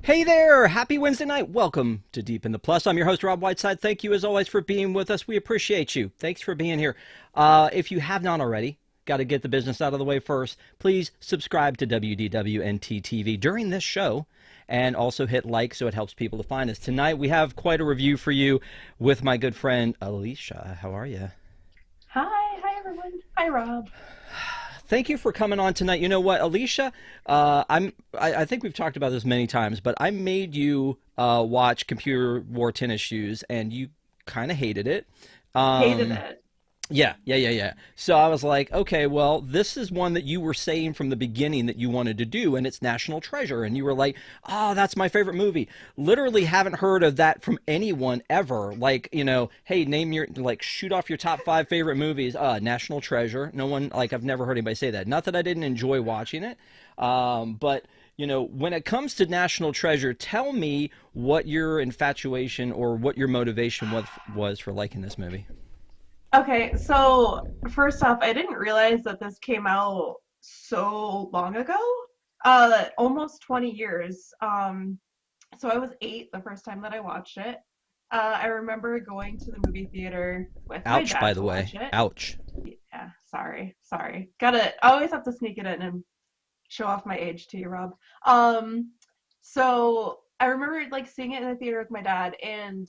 Hey there! Happy Wednesday night. Welcome to Deep in the Plus. I'm your host, Rob Whiteside. Thank you, as always, for being with us. We appreciate you. Thanks for being here. If you have not already, got to get the business out of the way first. Please subscribe to WDWNT TV during this show and also hit like so it helps people to find us. Tonight, we have quite a review for you with my good friend, Alicia. How are you? Hi everyone. Hi Rob. Thank you for coming on tonight. You know what, Alicia? I think we've talked about this many times, but I made you watch Computer Wore Tennis Shoes, and you kind of hated it. Hated it. Yeah. So I was like, okay, well, this is one that you were saying from the beginning that you wanted to do, and it's National Treasure. And you were like, oh, that's my favorite movie. Literally haven't heard of that from anyone ever. Like, you know, hey, name your, like, shoot off your top 5 favorite movies. National Treasure. No one, like, I've never heard anybody say that. Not that I didn't enjoy watching it, but you know, when it comes to National Treasure, tell me what your infatuation or what your motivation was for liking this movie. Okay, so first off, I didn't realize that this came out so long ago. Almost 20 years. So I was 8 the first time that I watched it. I remember going to the movie theater with my Ouch, by dad the to way. watch it. Ouch. Yeah, sorry. I always have to sneak it in and show off my age to you, Rob. So I remember like seeing it in the theater with my dad, and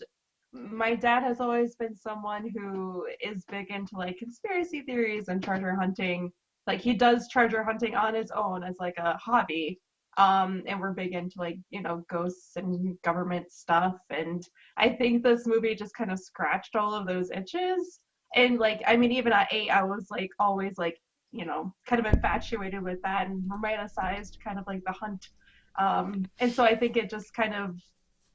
my dad has always been someone who is big into like conspiracy theories and treasure hunting. Like he does treasure hunting on his own as like a hobby. And we're big into like, you know, ghosts and government stuff. And I think this movie just kind of scratched all of those itches. And like, I mean, even at 8, I was like always like, you know, kind of infatuated with that and romanticized kind of like the hunt. And so I think it just kind of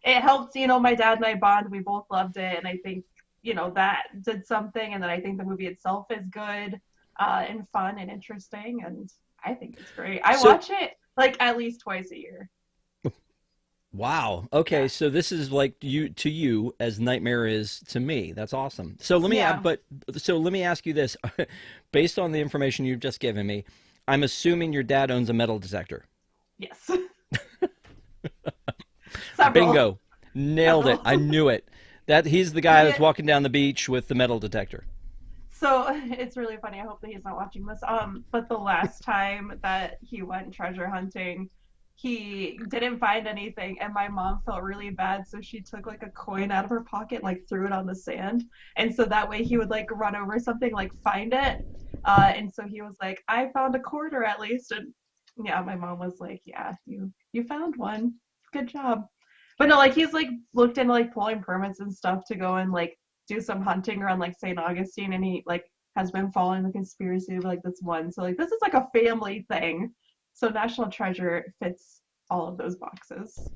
it helped, you know, my dad and I bond. We both loved it, and I think, you know, that did something. And then I think the movie itself is good, and fun and interesting, and I think it's great. I So, watch it like at least twice a year. wow. Okay, Yeah. so this is like you to you as Nightmare is to me. That's awesome. So Yeah. let me ask you this. Based on the information you've just given me, I'm assuming your dad owns a metal detector. Yes. Several. Bingo. Nailed it. Several. I knew it. That he's the guy that's Yeah. walking down the beach with the metal detector. So it's really funny. I hope that he's not watching this. But the last time that he went treasure hunting, he didn't find anything, and my mom felt really bad, so she took like a coin out of her pocket, like threw it on the sand, and so that way he would like run over something, like find it. And so he was like, "I found a quarter at least," and yeah, my mom was like, "Yeah, you found one. Good job." But no, like he's like looked into like pulling permits and stuff to go and like do some hunting around like St. Augustine, and he like has been following the conspiracy of like this one. So like this is like a family thing. So National Treasure fits all of those boxes.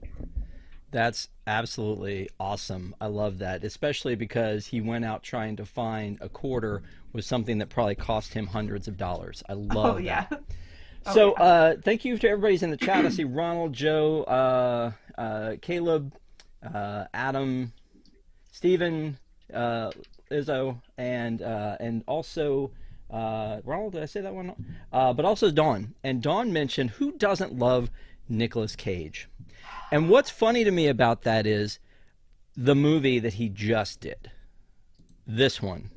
That's absolutely awesome. I love that, especially because he went out trying to find a quarter with something that probably cost him hundreds of dollars. I Oh love yeah. that. Oh So, yeah. thank you to everybody's in the chat. I see Ronald, Joe, Caleb, Adam, Stephen, uh, Izzo, and also Ronald. Did I say that one? But also Dawn. And Dawn mentioned who doesn't love Nicolas Cage. And what's funny to me about that is the movie that he just did. This one,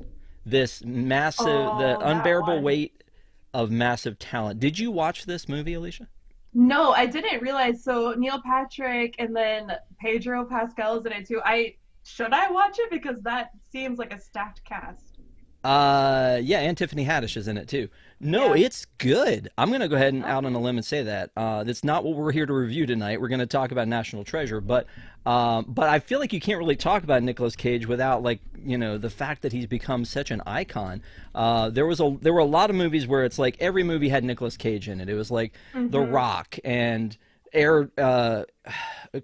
this massive, the Oh, that unbearable one. weight of massive talent. Did you watch this movie, Alicia? No, I didn't realize. So Neil Patrick and then Pedro Pascal's in it too. I watch it because that seems like a stacked cast. Yeah, and Tiffany Haddish is in it too. No, Yeah. it's good. I'm gonna go ahead and out on a Okay. limb and say that. That's not what we're here to review tonight. We're gonna talk about National Treasure, but I feel like you can't really talk about Nicolas Cage without like you know the fact that he's become such an icon. There were a lot of movies where it's like every movie had Nicolas Cage in it. It was like The Mhm. Rock and Air,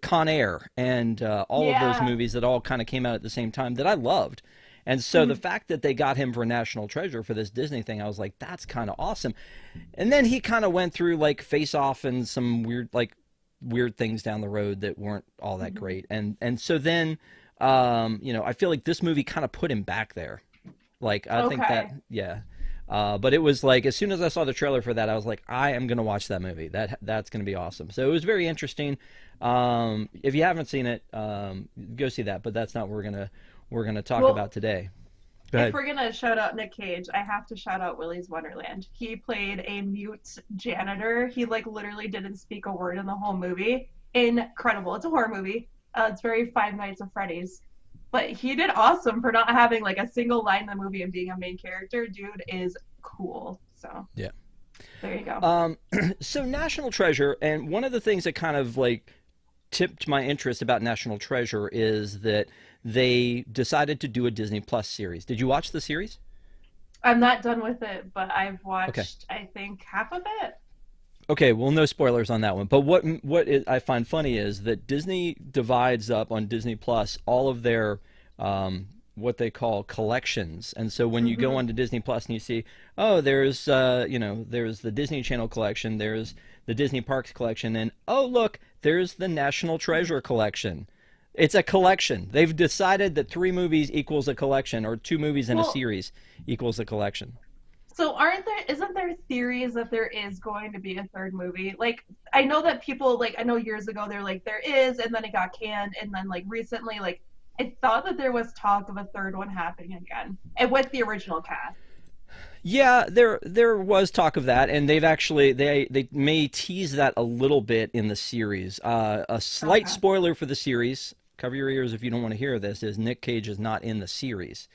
Con Air, and all of those Yeah. movies that all kind of came out at the same time that I loved. And so the Mhm. fact that they got him for National Treasure for this Disney thing, I was like, that's kind of awesome. And then he kind of went through like Face Off and some weird things down the road that weren't all that Mhm. great. And so then you know, I feel like this movie kind of put him back there. Like I think that Okay. yeah. But it was like, as soon as I saw the trailer for that, I was like, I am going to watch that movie. That's going to be awesome. So it was very interesting. If you haven't seen it, go see that. But that's not what we're gonna talk about today. Go If ahead. we're gonna shout out Nick Cage, I have to shout out Willy's Wonderland. He played a mute janitor. He like literally didn't speak a word in the whole movie. Incredible. It's a horror movie. It's very Five Nights at Freddy's. But he did awesome for not having like a single line in the movie and being a main character. Dude is cool. So Yeah. there you go. So National Treasure, and one of the things that kind of like tipped my interest about National Treasure is that they decided to do a Disney Plus series. Did you watch the series? I'm not done with it, but I've Okay. watched I think half of it. Okay, well, no spoilers on that one. But I find funny is that Disney divides up on Disney Plus all of their what they call collections. And so when you go Hmm. onto Disney Plus and you see, oh, there's there's the Disney Channel collection, there's the Disney Parks collection, and oh, look, there's the National Treasure collection. It's a collection. They've decided that 3 movies equals a collection, or 2 movies in a Well, series equals a collection. so isn't there theories that there is going to be a third movie? Like I know that people like I know years ago they're like there is and then it got canned and then like recently like I thought that there was talk of a third one happening again and with the original cast. Yeah, there was talk of that, and they've actually they may tease that a little bit in the series. A slight Okay. spoiler for the series. Cover your ears if you don't want to hear this. Is Nick Cage is not in the series.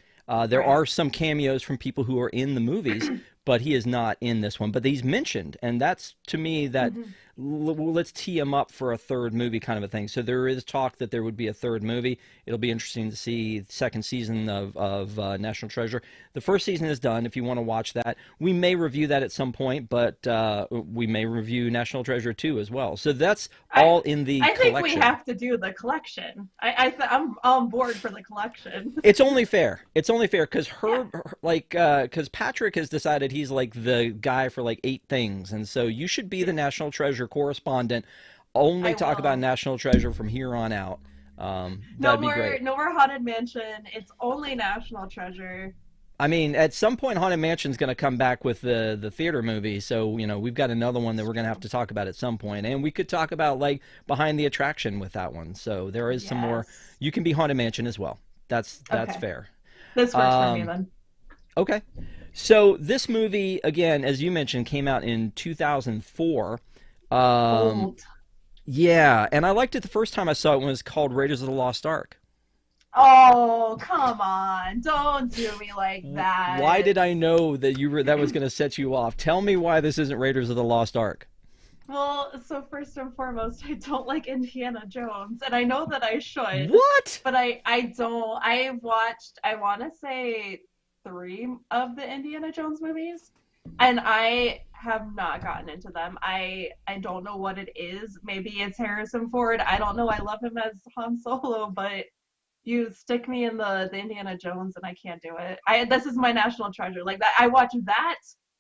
There Right. are some cameos from people who are in the movies, but he is not in this one. But he's mentioned, and that's to me that Hmm. let's tee him up for a third movie kind of a thing. So there is talk that there would be a third movie. It'll be interesting to see the second season of National Treasure. The first season is done. If you want to watch that, we may review that at some point, but we may review National Treasure 2 as well. So that's I all in the I think we collection. have to do the collection. I'm on board for the collection. It's only fair. It's only fair because Yeah, because Patrick has decided he's like the guy for like 8 things, and so you should be the yeah, National Treasure correspondent. Only I talk about will. National Treasure from here on out. No That'd be more great. no more Haunted Mansion. It's only National Treasure. I mean, at some point, Haunted Mansion's going to come back with the theater movie, so we've got another one that It's we're going to have true. to talk about at some point, and we could talk about like behind the attraction with that one. So there is some more. Yes. You can be Haunted Mansion as well. That's Okay. fair. This works for me Um, then. okay. So this movie, again, as you mentioned, came out in 2004. Um, Old. yeah, and I liked it the first time I saw it when it was called Raiders of the Lost Ark. Oh, come on. Don't do me like Why that. did I know that that was going to set you off? Tell me why this isn't Raiders of the Lost Ark. Well, so first and foremost, I don't like Indiana Jones, and I know that I should, What? but I don't. I've watched, I want to say 3 of the Indiana Jones movies, and I have not gotten into them. I don't know what it is. Maybe it's Harrison Ford. I don't know. I love him as Han Solo, but you stick me in the Indiana Jones and I can't do it. I This is my national treasure. Like that I watch that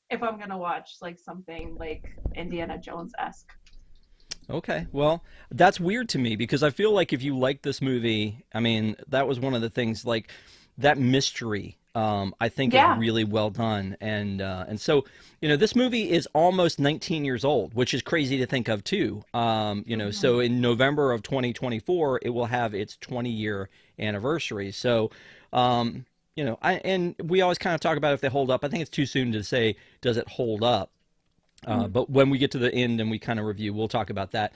if I'm gonna watch like something like Indiana Jones esque. Okay, well, that's weird to me because I feel like if you like this movie, I mean, that was one of the things like that mystery. I think is Yeah. really well done, and so this movie is almost 19 years old, which is crazy to think of too. Hmm. So in November of 2024, it will have its 20-year anniversary. So, and we always kind of talk about if they hold up. I think it's too soon to say does it hold up. But when we get to the end and we kind of review, we'll talk about that.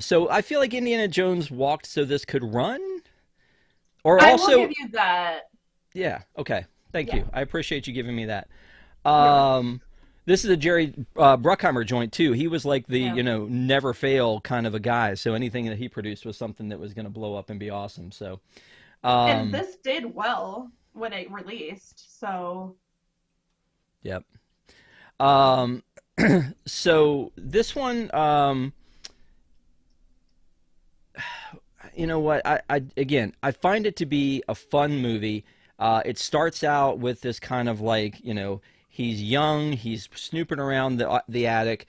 So I feel like Indiana Jones walked so this could run. Or I will also, give you that. yeah, okay. Thank Yeah. you. I appreciate you giving me that. You're welcome. Um, this is a Jerry Bruckheimer joint too. He was like the, Yeah. never fail kind of a guy. So anything that he produced was something that was going to blow up and be awesome. So, And um, this did well when it released, so yep. Um, so this one, you know what? Again, I find it to be a fun movie. It starts out with this kind of like, he's young, he's snooping around the attic.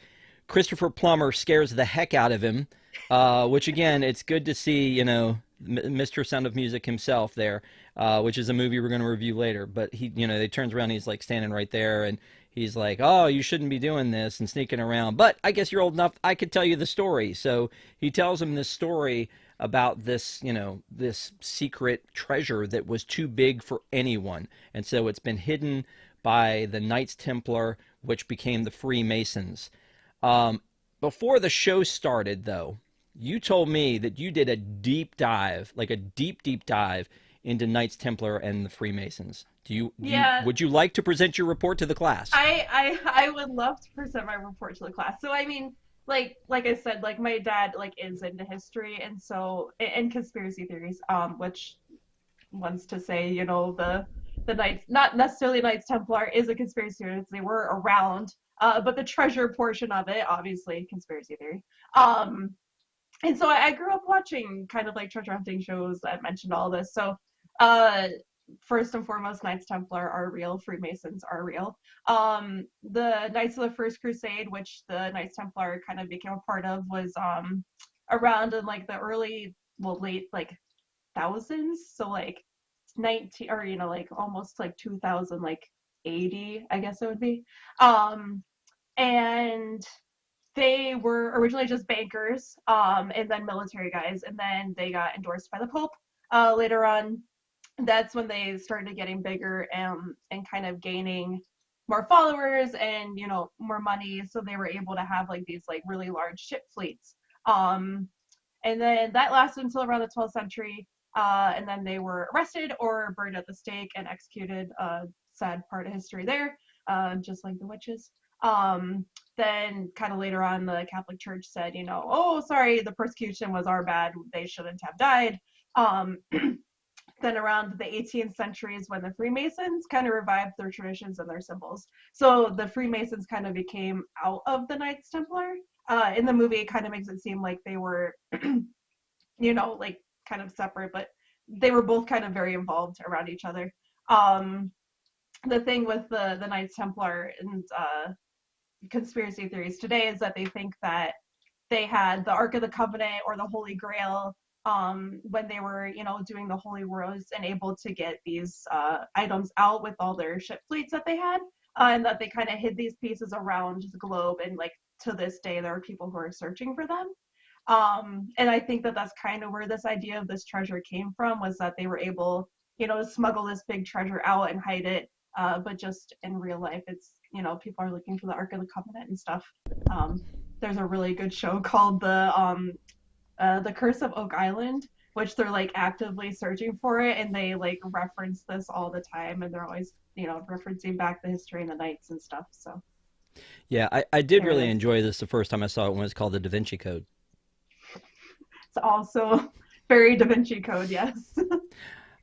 Christopher Plummer scares the heck out of him, which again, it's good to see, Mr. Sound of Music himself there. which is a movie we're going to review later. But he, they turns around and he's like standing right there, and he's like, "Oh, you shouldn't be doing this and sneaking around." But I guess you're old enough. I could tell you the story. So he tells him this story about this, this secret treasure that was too big for anyone, and so it's been hidden by the Knights Templar, which became the Freemasons. Before the show started, though, you told me that you did a deep dive, like a deep, deep dive into Knights Templar and the Freemasons. Would you like to present your report to the class? I would love to present my report to the class. So I mean, like I said, like my dad like is into history and so and conspiracy theories, which wants to say, the Knights, not necessarily Knights Templar, is a conspiracy theory. They were around, but the treasure portion of it, obviously, conspiracy theory. And so I grew up watching kind of like treasure hunting shows that mentioned all this. So, first and foremost, Knights Templar are real. Freemasons are real. The Knights of the First Crusade, which the Knights Templar kind of became a part of, was around in like the late like thousands. So like 19 or like almost like 2000, like 80, I guess it would be. And they were originally just bankers, and then military guys, and then they got endorsed by the Pope later on. That's when they started getting bigger and kind of gaining more followers and more money, so they were able to have like these like really large ship fleets. And then that lasted until around the 12th century, and then they were arrested or burned at the stake and executed. Sad part of history there, just like the witches. Then kind of later on, the Catholic Church said, oh, sorry, the persecution was our bad. They shouldn't have died. Then around the 18th century is when the Freemasons kind of revived their traditions and their symbols. So the Freemasons kind of became out of the Knights Templar. In the movie, it kind of makes it seem like they were, like kind of separate, but they were both kind of very involved around each other. The thing with the Knights Templar and conspiracy theories today is that they think that they had the Ark of the Covenant or the Holy Grail when they were, doing the Holy Wars and able to get these items out with all their ship fleets that they had, and that they kind of hid these pieces around the globe, and like to this day there are people who are searching for them. And I think that that's kind of where this idea of this treasure came from, was that they were able, to smuggle this big treasure out and hide it, but just in real life it's, people are looking for the Ark of the Covenant and stuff. There's a really good show called the Curse of Oak Island, which they're like actively searching for it, and they like reference this all the time, and they're always referencing back the history and the knights and stuff. So yeah, I did really enjoy this the first time I saw it, when it was called the DaVinci Code. It's also very DaVinci Code, yes.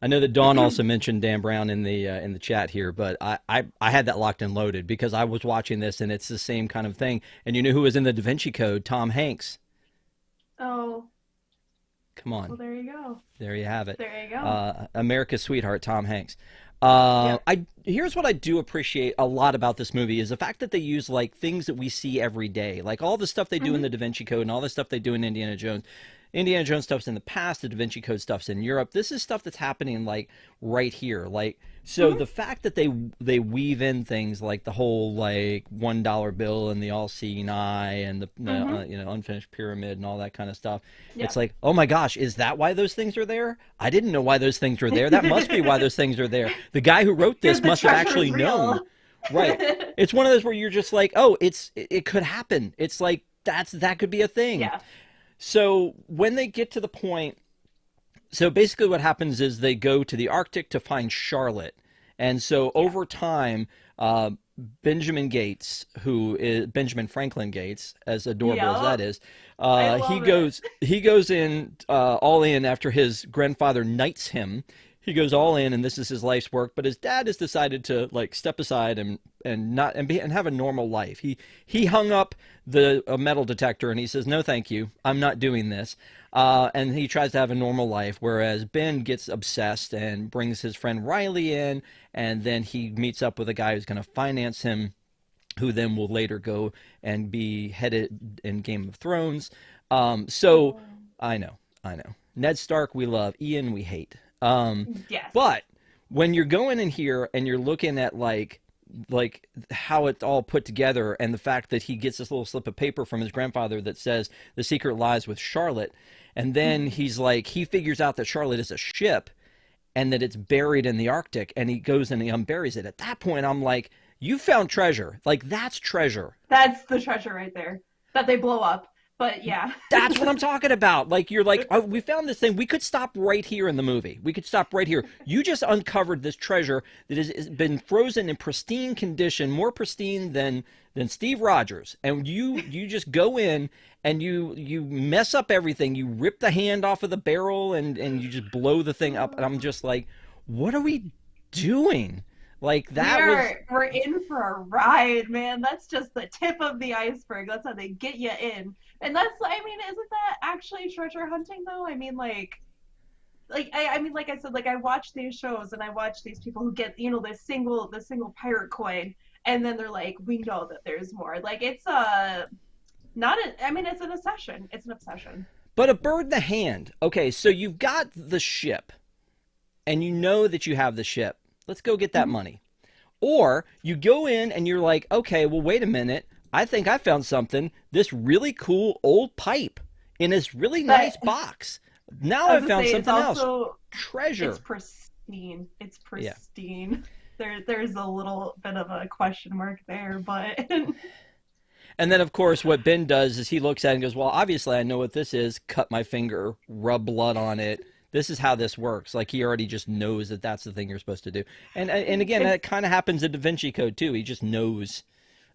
I know that Dawn also mentioned Dan Brown in the chat here, but I had that locked and loaded because I was watching this and it's the same kind of thing. And you know who was in the DaVinci Code? Tom Hanks. Oh. Come on. Well, there you go. There you have it. There you go. America's sweetheart, Tom Hanks. Here's what I do appreciate a lot about this movie is the fact that they use like things that we see every day, like all the stuff they do in the DaVinci Code and all the stuff they do in Indiana Jones. Indiana Jones stuff's in the past, the DaVinci Code stuff's in Europe. This is stuff that's happening like right here. Like, so the fact that they weave in things like the whole like $1 bill and the all-seeing eye and the unfinished pyramid and all that kind of stuff. Yeah. It's like, oh my gosh, is that why those things are there? I didn't know why those things were there. That must be why those things are there. The guy who wrote this must have actually known. Right. It's one of those where you're just like, oh, it could happen. It's like that could be a thing. Yeah. So when they get to the point, so basically what happens is they go to the Arctic to find Charlotte. And so over time, Benjamin Gates, who is Benjamin Franklin Gates, as adorable as that is, he goes in all in after his grandfather knights him. He goes all in, and this is his life's work. But his dad has decided to like step aside and have a normal life. He hung up the metal detector, and he says, "No, thank you, I'm not doing this." And he tries to have a normal life, whereas Ben gets obsessed and brings his friend Riley in, and then he meets up with a guy who's going to finance him, who then will later go and be headed in Game of Thrones. I know. Ned Stark we love, Ian we hate. Yes. But when you're going in here and you're looking at like how it's all put together, and the fact that he gets this little slip of paper from his grandfather that says the secret lies with Charlotte, and then he's like, he figures out that Charlotte is a ship and that it's buried in the Arctic, and he goes and he unburies it. At that point, I'm like, you found treasure. Like, that's treasure. That's the treasure right there that they blow up. But yeah. That's what I'm talking about. Like, you're like, oh, we found this thing. We could stop right here in the movie. We could stop right here. You just uncovered this treasure that has been frozen in pristine condition, more pristine than Steve Rogers. And you just go in and you mess up everything. You rip the hand off of the barrel and you just blow the thing up. And I'm just like, what are we doing? Like, we're in for a ride, man. That's just the tip of the iceberg. That's how they get you in. And that's, I mean, isn't that actually treasure hunting though? I mean, I mean, like I said, like I watch these shows and I watch these people who get, you know, the single pirate coin, and then they're like, we know that there's more. Like, it's not a, I mean, it's an obsession. It's an obsession. But a bird in the hand. Okay, so you've got the ship, and you know that you have the ship. Let's go get that money. Or you go in and you're like, okay, well, wait a minute. I think I found something. This really cool old pipe in this really nice box. Now I found something else. Treasure. It's pristine. It's pristine. Yeah. There's a little bit of a question mark there, but... And then, of course, what Ben does is he looks at it and goes, well, obviously I know what this is. Cut my finger, rub blood on it. This is how this works. Like, he already just knows that that's the thing you're supposed to do. And again, that kind of happens in DaVinci Code, too. He just knows,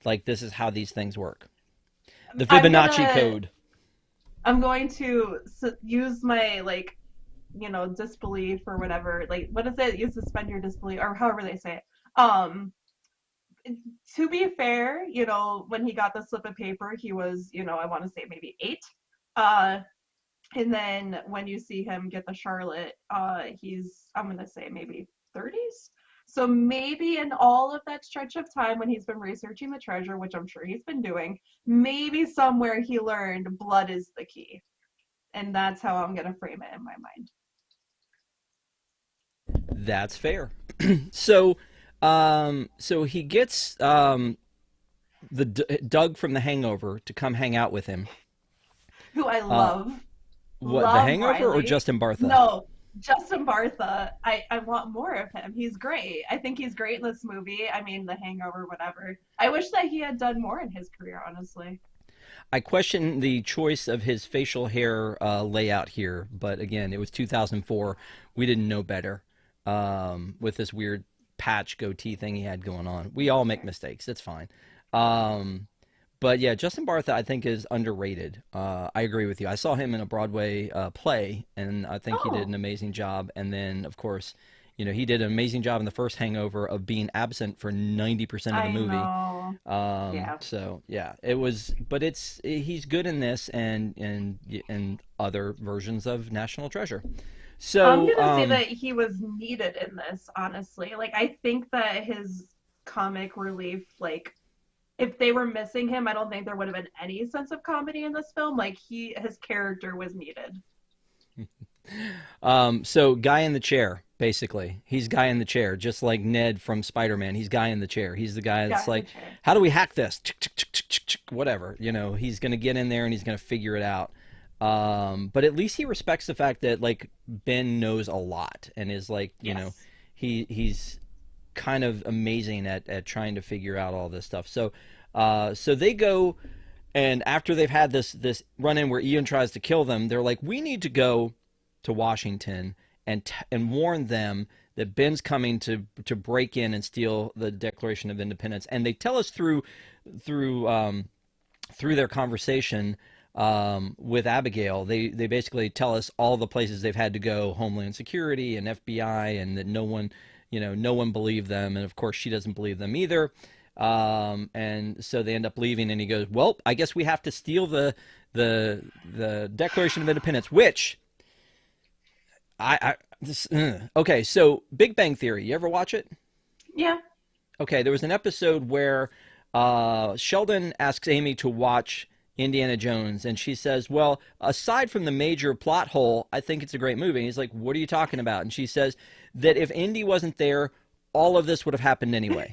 like, this is how these things work. The Fibonacci Code. I'm going to use my, like, you know, disbelief or whatever. Like, what is it? You suspend your disbelief, or however they say it. To be fair, you know, when he got the slip of paper, he was, you know, I want to say maybe 8. And then when you see him get the Charlotte, he's, I'm going to say maybe 30s. So maybe in all of that stretch of time when he's been researching the treasure, which I'm sure he's been doing, maybe somewhere he learned blood is the key. And that's how I'm going to frame it in my mind. That's fair. So he gets Doug from The Hangover to come hang out with him. Who I love. What, love The Hangover Riley. Or Justin Bartha? No, Justin Bartha. I want more of him. He's great. I think he's great in this movie. I mean, The Hangover, whatever. I wish that he had done more in his career, honestly. I question the choice of his facial hair layout here, but again, it was 2004. We didn't know better with this weird patch goatee thing he had going on. We all make mistakes. It's fine. But yeah, Justin Bartha, I think, is underrated. I agree with you. I saw him in a Broadway play, and I think he did an amazing job. And then, of course, you know, he did an amazing job in the first Hangover of being absent for 90% of the movie. Yeah. So yeah, it was. But he's good in this and other versions of National Treasure. So I'm gonna say that he was needed in this, honestly. Like, I think that his comic relief, like, if they were missing him, I don't think there would have been any sense of comedy in this film. Like, his character was needed. So guy in the chair, basically. He's guy in the chair, just like Ned from Spider-Man. He's guy in the chair. He's the guy that's like, how do we hack this? Whatever. You know, he's going to get in there and he's going to figure it out. But at least he respects the fact that, like, Ben knows a lot and is like, you know, he's kind of amazing at trying to figure out all this stuff. So they go, and after they've had this run-in where Ian tries to kill them, they're like, we need to go to Washington and warn them that Ben's coming to break in and steal the Declaration of Independence. And they tell us through their conversation with Abigail, they basically tell us all the places they've had to go, Homeland Security and FBI, and that no one believed them, and of course she doesn't believe them either. And so they end up leaving, and he goes, well, I guess we have to steal the Declaration of Independence, which okay, so Big Bang Theory, you ever watch it? Yeah. Okay, there was an episode where Sheldon asks Amy to watch Indiana Jones, and she says, well, aside from the major plot hole, I think it's a great movie. And he's like, what are you talking about? And she says that if Indy wasn't there, all of this would have happened anyway.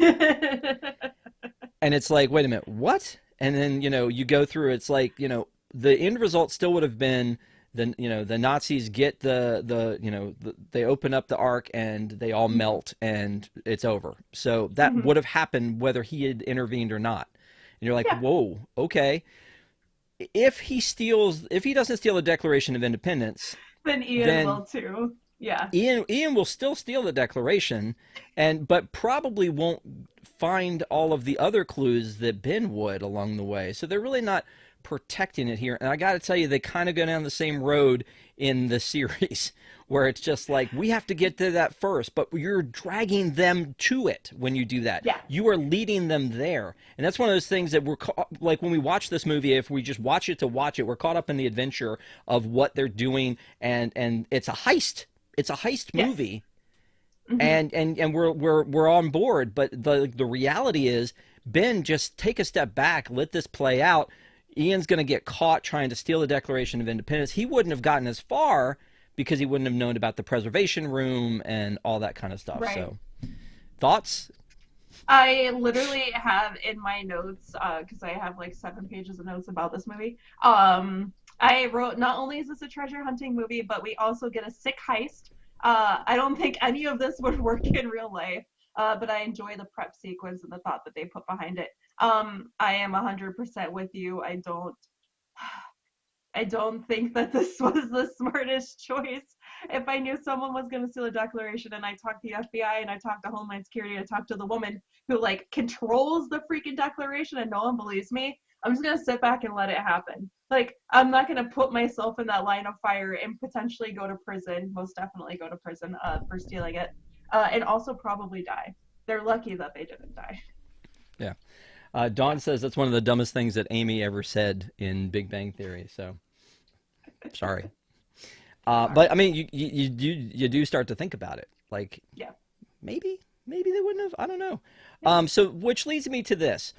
And it's like, wait a minute, what? And then, you go through, it's like, the end result still would have been the Nazis get they open up the Ark and they all melt and it's over. So that would have happened whether he had intervened or not. And you're like, whoa, okay. If he doesn't steal the Declaration of Independence, then Ian will too. Yeah. Ian will still steal the Declaration, but probably won't find all of the other clues that Ben would along the way. So they're really not protecting it here. And I got to tell you, they kind of go down the same road in the series, where it's just like, we have to get to that first, but you're dragging them to it when you do that. Yeah. You are leading them there. And that's one of those things that like when we watch this movie, if we just watch it to watch it, we're caught up in the adventure of what they're doing, and it's a heist. It's a heist movie. And we're on board, but the reality is, Ben, just take a step back, let this play out. Ian's going to get caught trying to steal the Declaration of Independence. He wouldn't have gotten as far because he wouldn't have known about the preservation room and all that kind of stuff. Right. So, thoughts? I literally have in my notes, because I have like 7 pages of notes about this movie. I wrote, not only is this a treasure hunting movie, but we also get a sick heist. I don't think any of this would work in real life, but I enjoy the prep sequence and the thought that they put behind it. I am 100% with you. I don't think that this was the smartest choice. If I knew someone was going to steal a Declaration, and I talked to the FBI and I talked to Homeland Security, I talked to the woman who like controls the freaking Declaration, and no one believes me, I'm just going to sit back and let it happen. Like, I'm not going to put myself in that line of fire and potentially go to prison, most definitely go to prison for stealing it, and also probably die. They're lucky that they didn't die. Yeah. Dawn says that's one of the dumbest things that Amy ever said in Big Bang Theory. So, sorry. But I mean, you do start to think about it. Like, yeah, maybe they wouldn't have. I don't know. Yeah. So, which leads me to this.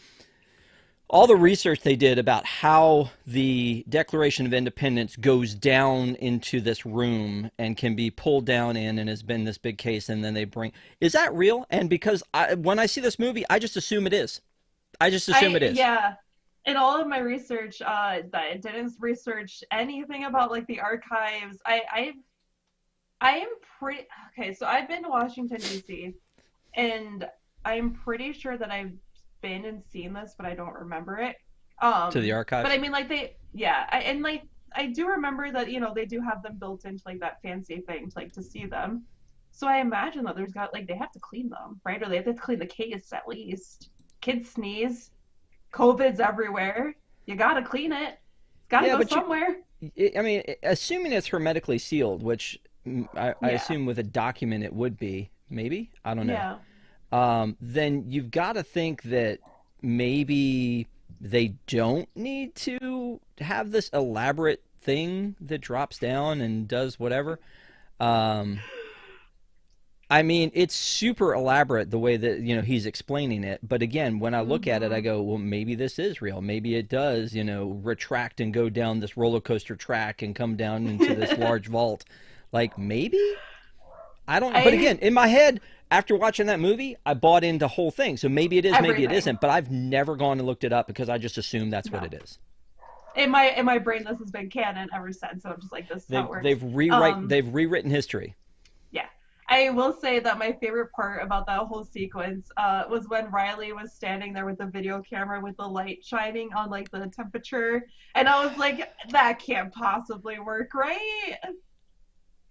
All the research they did about how the Declaration of Independence goes down into this room and can be pulled down in, and has been this big case, and then they bring... Is that real? And because when I see this movie, I just assume it is. I just assume it is. Yeah. In all of my research, I didn't research anything about like the archives. I am pretty... Okay, so I've been to Washington, D.C., and I'm pretty sure that I've been and seen this, but I don't remember it. To the archives? But I mean, like, I do remember that, they do have them built into like that fancy thing to see them. So I imagine that they have to clean them, right? Or they have to clean the case at least. Kids sneeze. COVID's everywhere. You gotta clean it. It's gotta go somewhere. I mean, assuming it's hermetically sealed, which I assume with a document it would be, maybe? I don't know. Yeah. Then you've got to think that maybe they don't need to have this elaborate thing that drops down and does whatever. I mean, it's super elaborate the way that, he's explaining it. But again, when I look at it, I go, well, maybe this is real. Maybe it does, retract and go down this roller coaster track and come down into this large vault. Like, maybe? I don't know. But again, in my head, after watching that movie, I bought into the whole thing. So maybe it is, maybe it isn't. But I've never gone and looked it up because I just assume that's what it is. In my brain, this has been canon ever since. So I'm just like, this is how it works. They've rewritten history. Yeah. I will say that my favorite part about that whole sequence was when Riley was standing there with the video camera with the light shining on like the temperature. And I was like, that can't possibly work, right?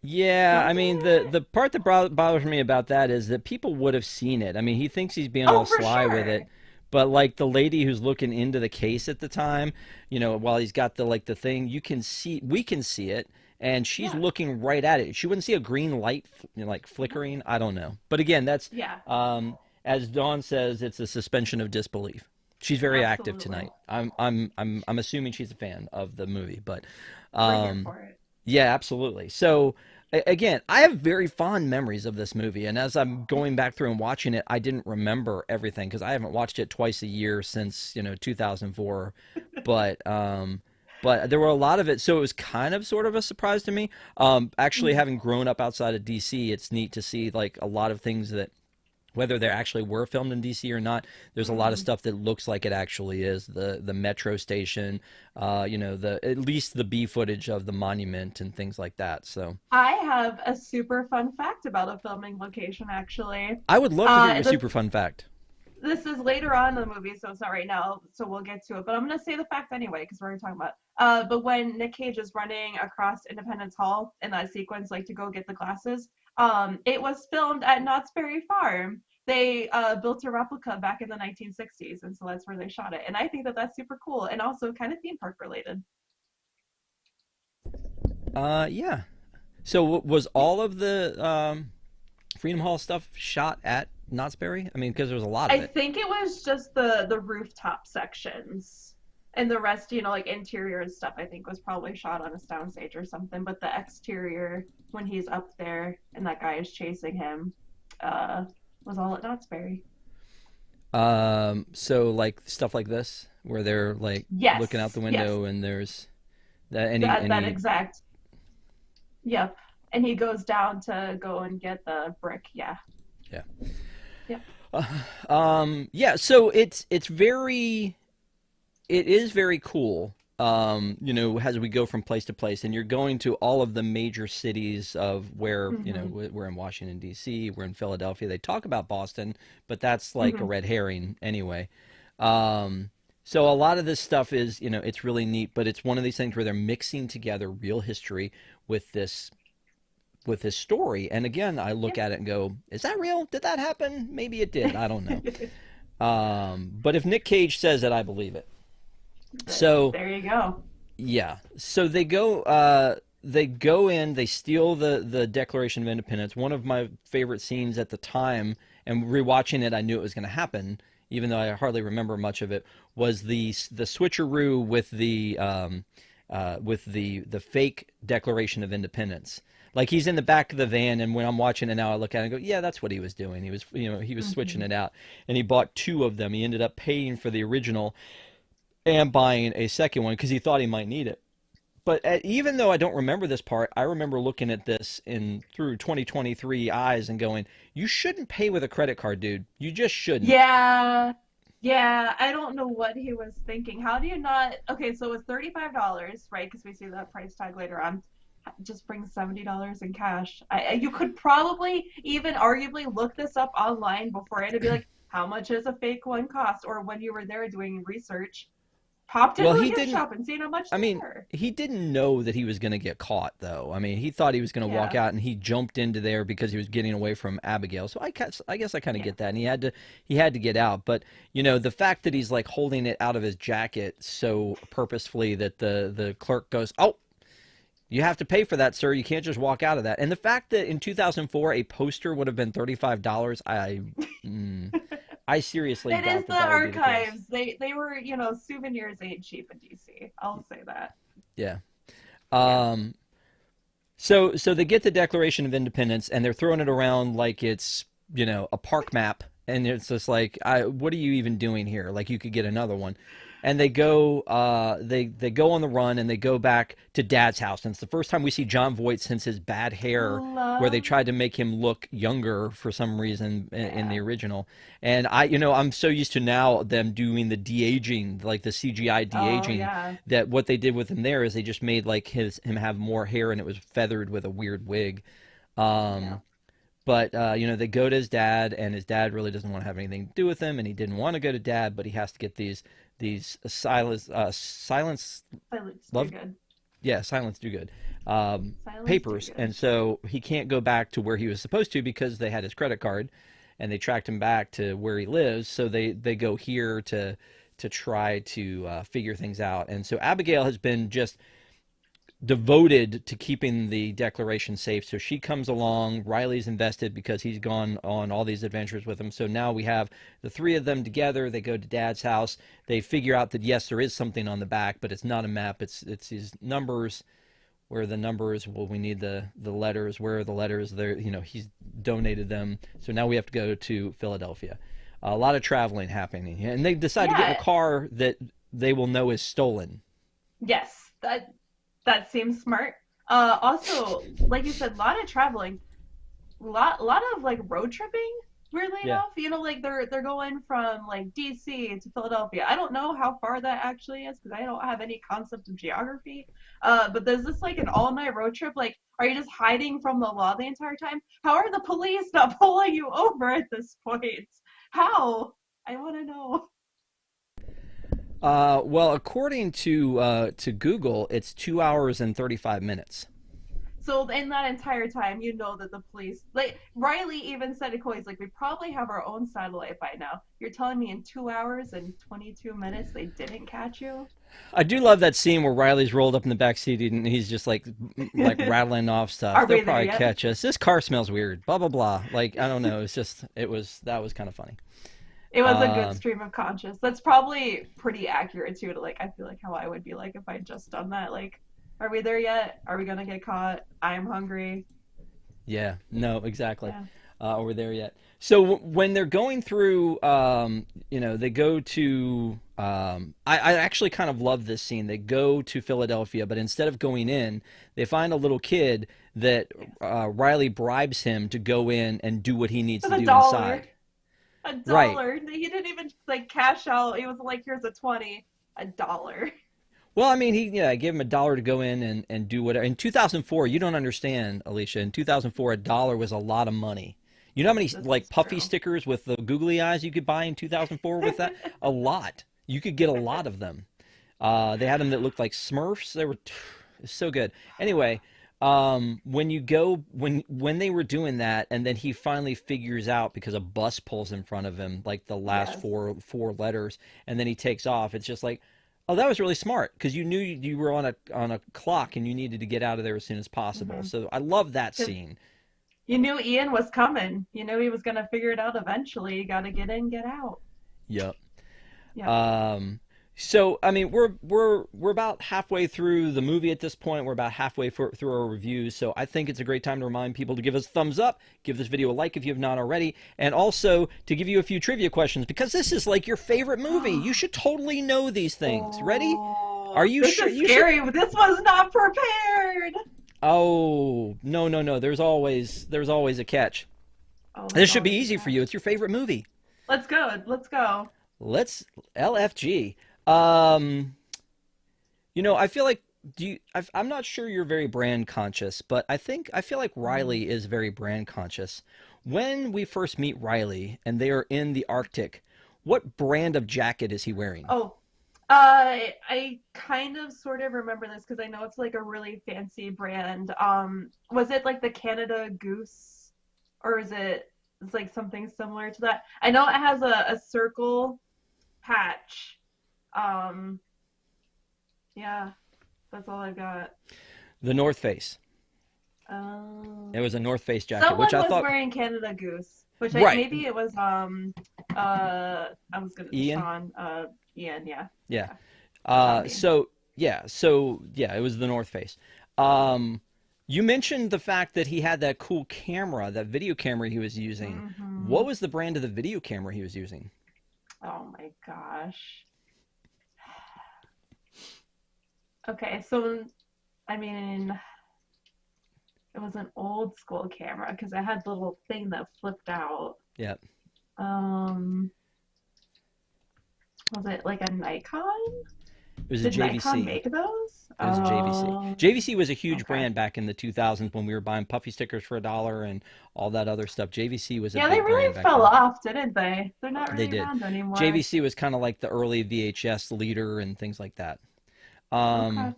Yeah, I mean, the part that bothers me about that is that people would have seen it. I mean, he thinks he's being all sly with it. But like the lady who's looking into the case at the time, while he's got the thing, we can see it, and she's looking right at it. She wouldn't see a green light flickering. I don't know. But again, that's as Dawn says, it's a suspension of disbelief. She's very active tonight. I'm assuming she's a fan of the movie, but we're here for it. Yeah, absolutely. So, again, I have very fond memories of this movie, and as I'm going back through and watching it, I didn't remember everything because I haven't watched it twice a year since 2004. But there were a lot of it, so it was kind of sort of a surprise to me. Actually, Mhm. having grown up outside of DC, it's neat to see like a lot of things that whether they actually were filmed in DC or not, there's a lot of Mhm. stuff that looks like it actually is. The metro station, the at least the B footage of the monument and things like that. So I have a super fun fact about a filming location, actually. I would love to hear your This super fun fact. this is later on in the movie, so it's not right now. So we'll get to it. But I'm gonna say the fact anyway because we're talking about. But when Nick Cage is running across Independence Hall in that sequence, like to go get the glasses, it was filmed at Knott's Berry Farm. They built a replica back in the 1960s, and so that's where they shot it. And I think that that's super cool, and also kind of theme park related. Yeah. So was all of the Freedom Hall stuff shot at Knott's Berry? I mean, because there was a lot of I it. think it was just the rooftop sections. And the rest, like interior and stuff, I think was probably shot on a soundstage or something. But the exterior, when he's up there and that guy is chasing him, uh, was all at Knott's Berry. So like stuff like this, where they're like looking out Yes, the yes, window and there's that that any exact. Yep. And he goes down to go and get the brick. Yeah. yeah. Yep. Yeah, so it is very cool. As we go from place to place, and you're going to all of the major cities of where, Hmm. we're in Washington D.C., we're in Philadelphia. They talk about Boston, but that's like a Hmm. red herring anyway. So a lot of this stuff is, it's really neat, but it's one of these things where they're mixing together real history with this story. And again, I look Yep. at it and go, is that real? Did that happen? Maybe it did. I don't know. But if Nick Cage says it, I believe it. So There you go. yeah, so they go in, they steal the Declaration of Independence. One of my favorite scenes at the time, and rewatching it, I knew it was going to happen, even though I hardly remember much of it. Was the switcheroo with the fake Declaration of Independence. Like he's in the back of the van, and when I'm watching it now, I look at it and go, "Yeah, that's what he was doing. He was switching Hmm. it out, and he bought two of them. He ended up paying for the original and buying a second one because he thought he might need it." But even though I don't remember this part, I remember looking at this in through 2023 eyes and going, "You shouldn't pay with a credit card, dude. You just shouldn't." Yeah. Yeah, I don't know what he was thinking. How do you not? Okay, so it was $35, right? Because we see that price tag later on. Just bring $70 in cash. You could probably even arguably look this up online beforehand and be like, how much does a fake one cost? Or when you were there doing research, popped Well, into a he gift didn't. shop and seen how much I they mean, were. he didn't know that he was going to get caught, though. I mean, he thought he was going to walk Yeah, out, and he jumped into there because he was getting away from Abigail. So I guess I kind of yeah, get that, and he had to get out. But the fact that he's like holding it out of his jacket so purposefully that the clerk goes, "Oh, you have to pay for that, sir. You can't just walk out of that." And the fact that in 2004 a poster would have been $35, mm, I seriously it is doubt the that would be the case. archives. They were, souvenirs ain't cheap in DC. I'll say that. Yeah. Yeah. Um, so they get the Declaration of Independence and they're throwing it around like it's, a park map. And it's just like, what are you even doing here? Like you could get another one. And they go on the run and they go back to Dad's house. And it's the first time we see John Voight since his bad hair, where they Love. tried to make him look younger for some reason in the Yeah. original. And I'm so used to now them doing the de-aging, like the CGI Oh de-aging, yeah. that what they did with him there is they just made like him have more hair and it was feathered with a weird wig. Yeah. Um, but they go to his dad, and his dad really doesn't want to have anything to do with him, and he didn't want to go to Dad, but he has to get these silence Silence do love good. yeah silence do good Silence do papers, good. and so he can't go back to where he was supposed to because they had his credit card, and they tracked him back to where he lives. So they go here to try to figure things out, and so Abigail has been just devoted to keeping the Declaration safe. So she comes along. Riley's invested because he's gone on all these adventures with him. So now we have the three of them together. They go to Dad's house. They figure out that yes, there is something on the back, but it's not a map. It's his numbers. Where are the numbers? Well, we need the letters. Where are the letters? There, he's donated them. So now we have to go to Philadelphia. A lot of traveling happening, and they decide to get in a Yeah. car that they will know is stolen. Yes, that seems smart. Also, like you said, a lot of traveling, lot of like road tripping. Weirdly Yeah. enough, like they're going from like DC to Philadelphia. I don't know how far that actually is because I don't have any concept of geography. But there's this like an all-night road trip. Like, are you just hiding from the law the entire time? How are the police not pulling you over at this point? How? I want to know. Well, according to Google, it's 2 hours and 35 minutes. So in that entire time, you know that the police, like Riley even said it cool. He's like, we probably have our own satellite by now. You're telling me in 2 hours and 22 minutes they didn't catch you? I do love that scene where Riley's rolled up in the back seat and he's just like rattling off stuff. Are They'll we there probably yet? catch us. This car smells weird. Blah blah blah. Like I don't know. That was kind of funny. It was a good Um, stream of conscious. That's probably pretty accurate too. To like, I feel like how I would be like if I'd just done that. Like, are we there yet? Are we gonna get caught? I'm hungry. yeah. No. Exactly. Yeah. Over there yet. So when they're going through, they go to. I actually kind of love this scene. They go to Philadelphia, but instead of going in, they find a little kid that Riley bribes him to go in and do what he needs With to a do dollar. inside. A Right. dollar. He didn't even like cash out. He was like, here's a 20. A dollar. Well, I mean, I gave him $1 to go in and do whatever. In 2004, you don't understand, Alicia. In 2004, $1 was a lot of money. You know how many This like is puffy true. stickers with the googly eyes you could buy in 2004 with that? A lot. You could get a lot of them. They had them that looked like Smurfs. They were so good. Anyway, when you go when they were doing that, and then he finally figures out because a bus pulls in front of him, like the last Yes. four letters, and then he takes off. It's just like, oh, that was really smart because you knew you were on a clock and you needed to get out of there as soon as possible. Mm-hmm. So I love that Because scene. you knew Ian was coming. You knew he was gonna figure it out eventually. You gotta get in, get out. Yep. Yep. Um, so I mean, we're about halfway through the movie at this point. We're about halfway through our reviews. So I think it's a great time to remind people to give us a thumbs up, give this video a like if you have not already, and also to give you a few trivia questions because this is like your favorite movie. You should totally know these things. Ready? Are Oh, you this sure? is You should. scary. This was not prepared. Oh, no, no, no. There's always a catch. Oh, This there's should be always a easy for you. catch. It's your favorite movie. Let's go. Let's go. Let's LFG. Um, I feel like I'm not sure you're very brand conscious, but I feel like Mm. Riley is very brand conscious. When we first meet Riley and they are in the Arctic, what brand of jacket is he wearing? Oh, I kind of sort of remember this because I know it's like a really fancy brand. Was it like the Canada Goose, or is it? It's like something similar to that. I know it has a circle patch. Um, yeah, that's all I've got. The North Face. It Um, was a North Face jacket, which Someone I was thought, wearing Canada Goose, which right, maybe it was I was gonna Ian. Sean Ian, yeah. Yeah. Yeah. Sean Bean. So yeah, it was the North Face. Um, you mentioned the fact that he had that cool camera, that video camera he was using. Hmm. What was the brand of the video camera he was using? Oh my gosh. Okay, so I mean it was an old school camera because it had the little thing that flipped out. Yeah, Um, was it like a Nikon? it was a Did Nikon JVC. make those? It was a JVC. Oh, JVC was a huge okay. brand back in the 2000s when we were buying puffy stickers for $1 and all that other stuff. JVC was a Yeah, they big really brand back fell then. off, didn't they? They're not They really did. around anymore. JVC was kind of like the early VHS leader and things like that. Okay. Um,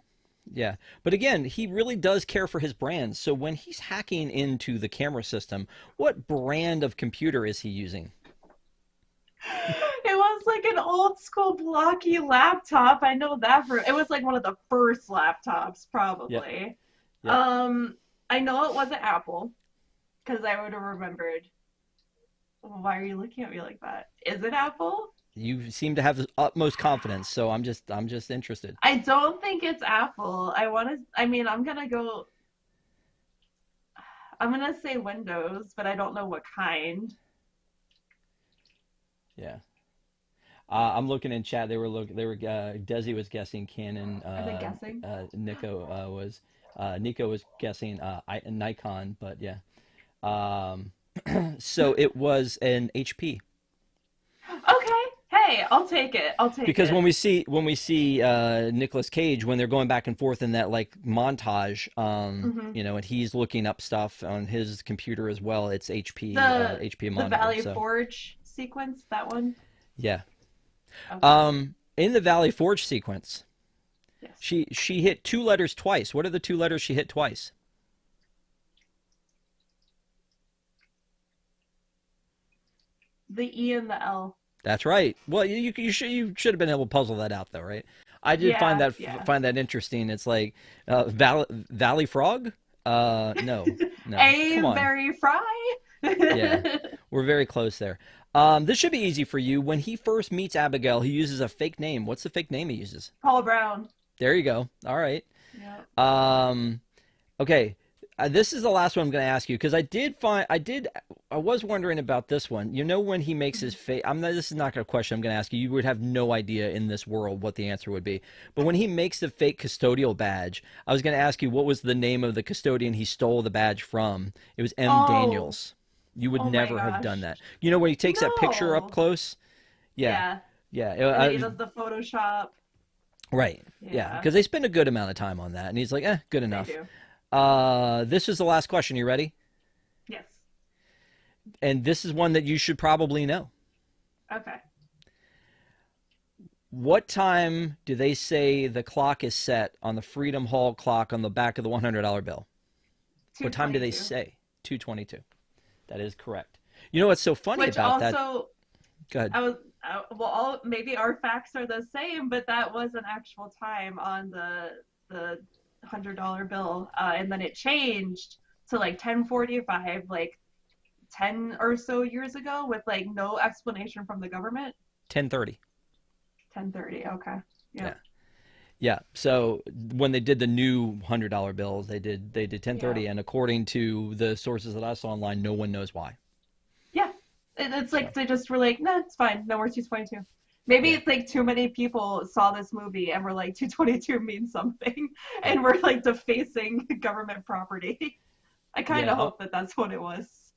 Yeah, but again, he really does care for his brand. So when he's hacking into the camera system, what brand of computer is he using? It was like an old school blocky laptop. I know that for it was like one of the first laptops, Yep, probably. yep. Um, I know it wasn't Apple because I would have remembered. Why are you looking at me like that? Is it Apple? You seem to have the utmost confidence, so I'm just interested. I don't think it's Apple. I mean, I'm gonna say Windows, but I don't know what kind. Yeah. I'm looking in chat. They were Desi was guessing Canon. Are they guessing? Nico was guessing Nikon, but yeah. Um, so it was an HP. Okay. Hey, I'll take it. I'll take Because it. when we see Nicolas Cage when they're going back and forth in that like montage, Hmm. and he's looking up stuff on his computer as well. It's HP The monitor. Valley So Forge sequence, that one. yeah. Okay. In the Valley Forge sequence, Yes. she hit two letters twice. What are the two letters she hit twice? The E and the L. That's right. Well, you should have been able to puzzle that out though, right? I did Yeah, yeah. find that interesting. It's like Valley Frog. No, no. A Come on. very fry. Yeah, we're very close there. This should be easy for you. When he first meets Abigail, he uses a fake name. What's the fake name he uses? Paul Brown. There you go. All right. Yeah. Um, okay. This is the last one I'm going to ask you because I was wondering about this one. You know, when he makes his fake, this is not a question I'm going to ask you. You would have no idea in this world what the answer would be. But when he makes the fake custodial badge, I was going to ask you what was the name of the custodian he stole the badge from. It was M. Oh, Daniels. You would oh my never have done gosh. that. You know, when he takes that picture up No. close? Yeah. Yeah. Yeah. And then he does the Photoshop. Right. Yeah. Yeah, Because they spend a good amount of time on that. And he's like, good they enough. do. This is the last question. You ready? Yes. And this is one that you should probably know. Okay. What time do they say the clock is set on the Freedom Hall clock on the back of the $100 bill? What time do they 222. say? 2:22. That is correct. You know what's so funny Which about that? also, Go ahead. I was, well, maybe our facts are the same, but that was an actual time on the $100 bill, and then it changed to like 10:45, like 10 or so years ago, with like no explanation from the government. 10:30. 10:30. Okay. Yeah. Yep. Yeah. So when they did the new $100 bills, they did Yeah. 10:30, and according to the sources that I saw online, no one knows why. Yeah. It's So like they just were like, nah, it's fine. No, we're 222. Maybe yeah. it's like too many people saw this movie and were like 222 means something, and we're like defacing government property. I kind Yeah. of hope that that's what it was.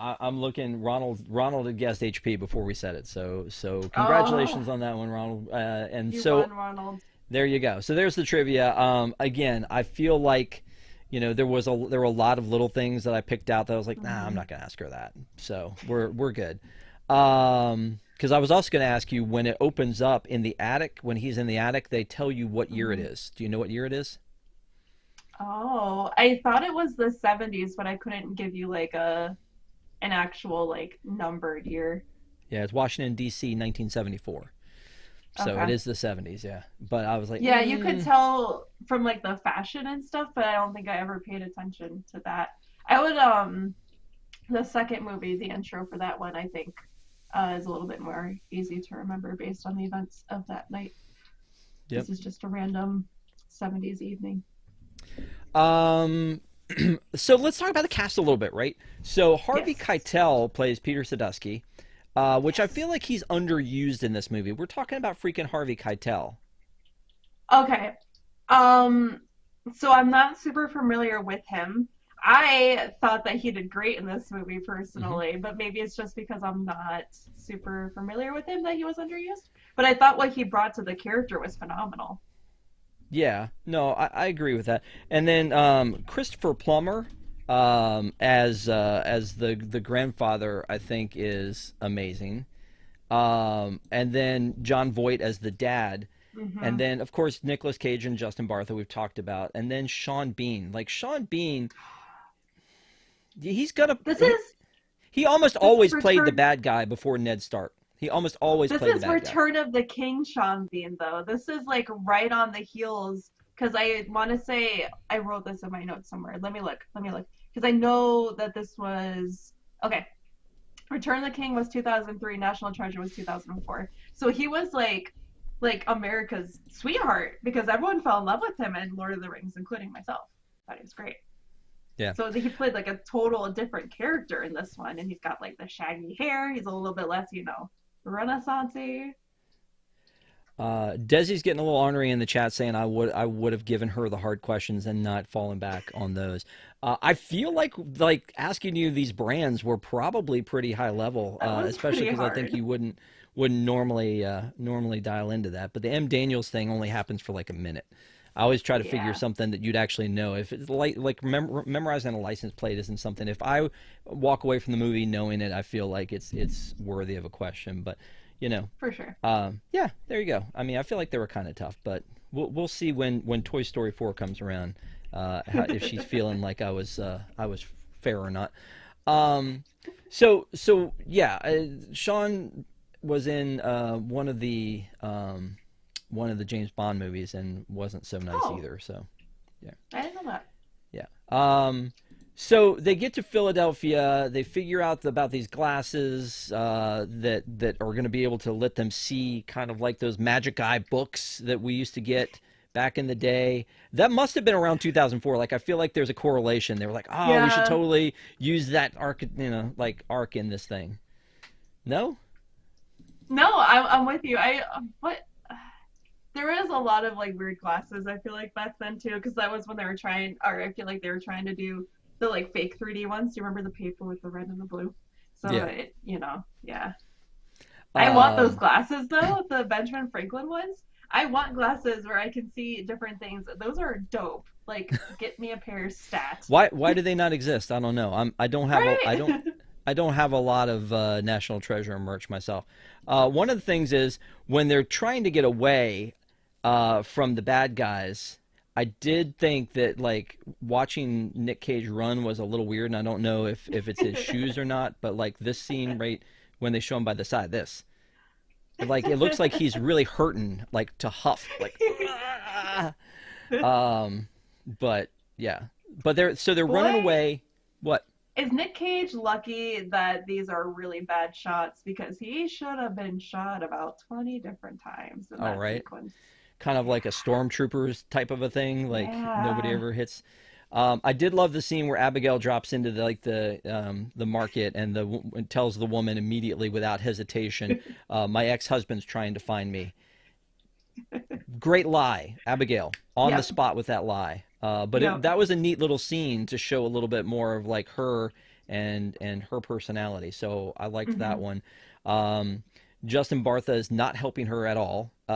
I'm looking. Ronald had guessed HP before we said it. So Oh, congratulations on that one, Ronald. And you so won, Ronald. there you go. So there's the trivia. Again, I feel like, there were a lot of little things that I picked out that I was like, nah, I'm Hmm. not gonna ask her that. So we're good. Because I was also gonna ask you when it opens up in the attic. When he's in the attic, they tell you what year it Hmm. is. Do you know what year it is? Oh, I thought it was the 70s, but I couldn't give you like an actual like numbered year. Yeah, it's Washington D.C. 1974. So it Okay. is the 70s. Yeah, but I was like, Yeah, you could tell from like the fashion and stuff, but I don't think I ever paid attention to that. I would the second movie, the intro for that one, I think is a little bit more easy to remember based on the events of that night. yep. This is just a random 70s evening. Um, so let's talk about the cast a little bit, right? So Harvey Yes. Keitel plays Peter Sadusky, which I Yes. feel like he's underused in this movie. We're talking about freaking Harvey Keitel. Okay. Um, so I'm not super familiar with him. I thought that he did great in this movie Hmm. personally, but maybe it's just because I'm not super familiar with him that he was underused. But I thought what he brought to the character was phenomenal. Yeah, no, I agree with that. And then Christopher Plummer as the grandfather, I think is amazing. And then John Voight as the dad. And Hmm. then, of course, Nicolas Cage and Justin Bartha we've talked about, and then Sean Bean. Like Sean Bean, he's gonna This is he almost this is always played the Return bad guy before Ned Stark. He almost always this played the is bad guy. Return of the King Sean Bean though. This is like right on the heels because I want to say I wrote this in my notes somewhere. Let me look. Let me look because I know that this was okay. Return of the King was 2003, National Treasure was 2004. So he was like America's sweetheart because everyone fell in love with him in Lord of the Rings, including myself. I thought he was great. Yeah, So he played like a total different character in this one, and he's got like the shaggy hair. He's a little bit less, Renaissance-y. Desi's getting a little ornery in the chat saying I would have given her the hard questions and not fallen back on those. I feel like asking you these brands were probably pretty high level, That was especially pretty because I think hard. you wouldn't normally dial into that. But the M Daniels thing only happens for like a minute. I always try to figure Yeah, something that you'd actually know. If it's like memorizing a license plate isn't something. If I walk away from the movie knowing it, I feel like it's worthy of a question. But you know, for sure. yeah, there you go. I mean, I feel like they were kind of tough, but we'll see when Toy Story 4 comes around, if she's feeling like I was fair or not. Um, so yeah, Sean was in one of the James Bond movies and wasn't so nice Oh, either. So yeah. I didn't know that. Yeah. So they get to Philadelphia. They figure out about these glasses that are going to be able to let them see, kind of like those magic eye books that we used to get back in the day. That must have been around 2004. Like I feel like there's a correlation. They were like, oh, we should Yeah. totally use that arc, like arc in this thing. No? No, I'm with you. What there was a lot of like weird glasses I feel like back then too, because that was when they were trying, or I feel like they were trying to do the like fake 3D ones. Do you remember the paper with the red and the blue? So Yeah. yeah. I want those Um, glasses though, the Benjamin Franklin ones. I want glasses where I can see different things. Those are dope. Like, get me a pair stat. why do they not exist? I don't know. I don't have a I Right? don't I don't have a lot of National Treasure merch myself. One of the things is when they're trying to get away from the bad guys. I did think that like watching Nick Cage run was a little weird, and I don't know if it's his shoes or not. But like this scene right when they show him by the side, this like it looks like he's really hurting, like to huff, like. "Ah." Um, but yeah, but they're running Boy, away. What? is Nick Cage lucky that these are really bad shots because he should have been shot about 20 different times in All that right. sequence. Kind of Yeah. like a stormtroopers type of a thing. Like nobody Yeah. ever hits. I did love the scene where Abigail drops into the market and and tells the woman immediately without hesitation, "My ex-husband's trying to find me." Great lie, Abigail, on the Yep. spot with that lie. But Yep. that was a neat little scene to show a little bit more of like her and her personality. So I liked that Hmm. one. Um, Justin Bartha is not helping her at all, No.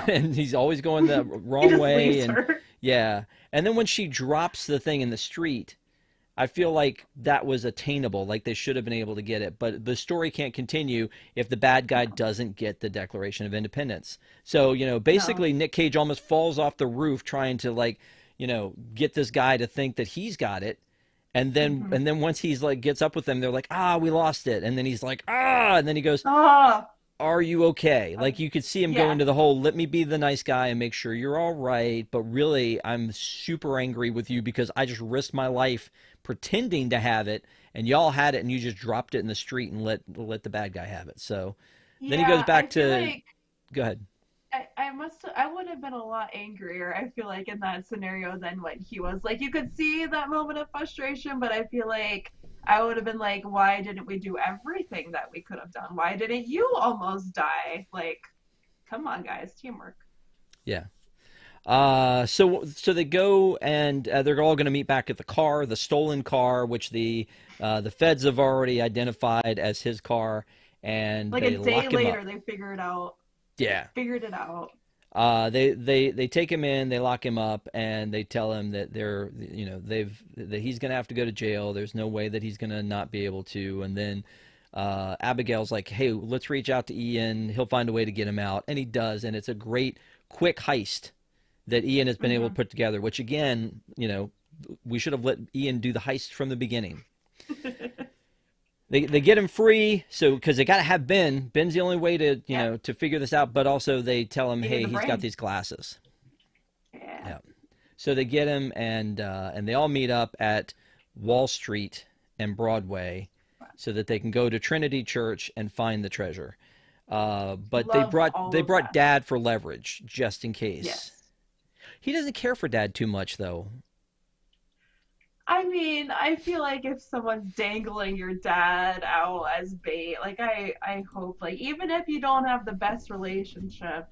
and he's always going the He wrong just way. leaves And her. yeah, and then when she drops the thing in the street, I feel like that was attainable. Like they should have been able to get it, but the story can't continue if the bad guy No. doesn't get the Declaration of Independence. So, No. basically Nick Cage almost falls off the roof trying to like, get this guy to think that he's got it. And then Hmm. and then once he's like gets up with them, they're like, "Ah, we lost it." And then he's like, "Ah," and then he goes, Oh, "Are you okay?" Like you could see him go yeah. into the whole "let me be the nice guy and make sure you're all right," but really I'm super angry with you because I just risked my life pretending to have it and y'all had it and you just dropped it in the street and let the bad guy have it. So then he goes Yeah, I back feel to like go ahead. I would have been a lot angrier, I feel like, in that scenario than what he was. Like, you could see that moment of frustration, but I feel like I would have been like, why didn't we do everything that we could have done? Why didn't you almost die? Like, come on, guys, teamwork. Yeah. So they go and they're all going to meet back at the car, the stolen car, which the feds have already identified as his car, and Like a they day lock him later, up. they Yeah. figured it out. They take him in, they lock him up, and they tell him that that he's gonna have to go to jail. There's no way that he's gonna not be able to. And then Abigail's like, "Hey, let's reach out to Ian. He'll find a way to get him out," and he does. And it's a great quick heist that Ian has been able to Hmm. put together. Which again, we should have let Ian do the heist from the beginning. They get him free, so because they got to have Ben. Ben's the only way to Yeah, to figure this out. But also they tell him, he did hey, the he's got brain. these glasses. Yeah. Yeah. So they get him, and they all meet up at Wall Street and Broadway, so that they can go to Trinity Church and find the treasure. But they Love brought all they of brought that. Dad for leverage, just in case. Yes. He doesn't care for Dad too much, though. I mean, I feel like if someone's dangling your dad out as bait, like I hope, like even if you don't have the best relationship,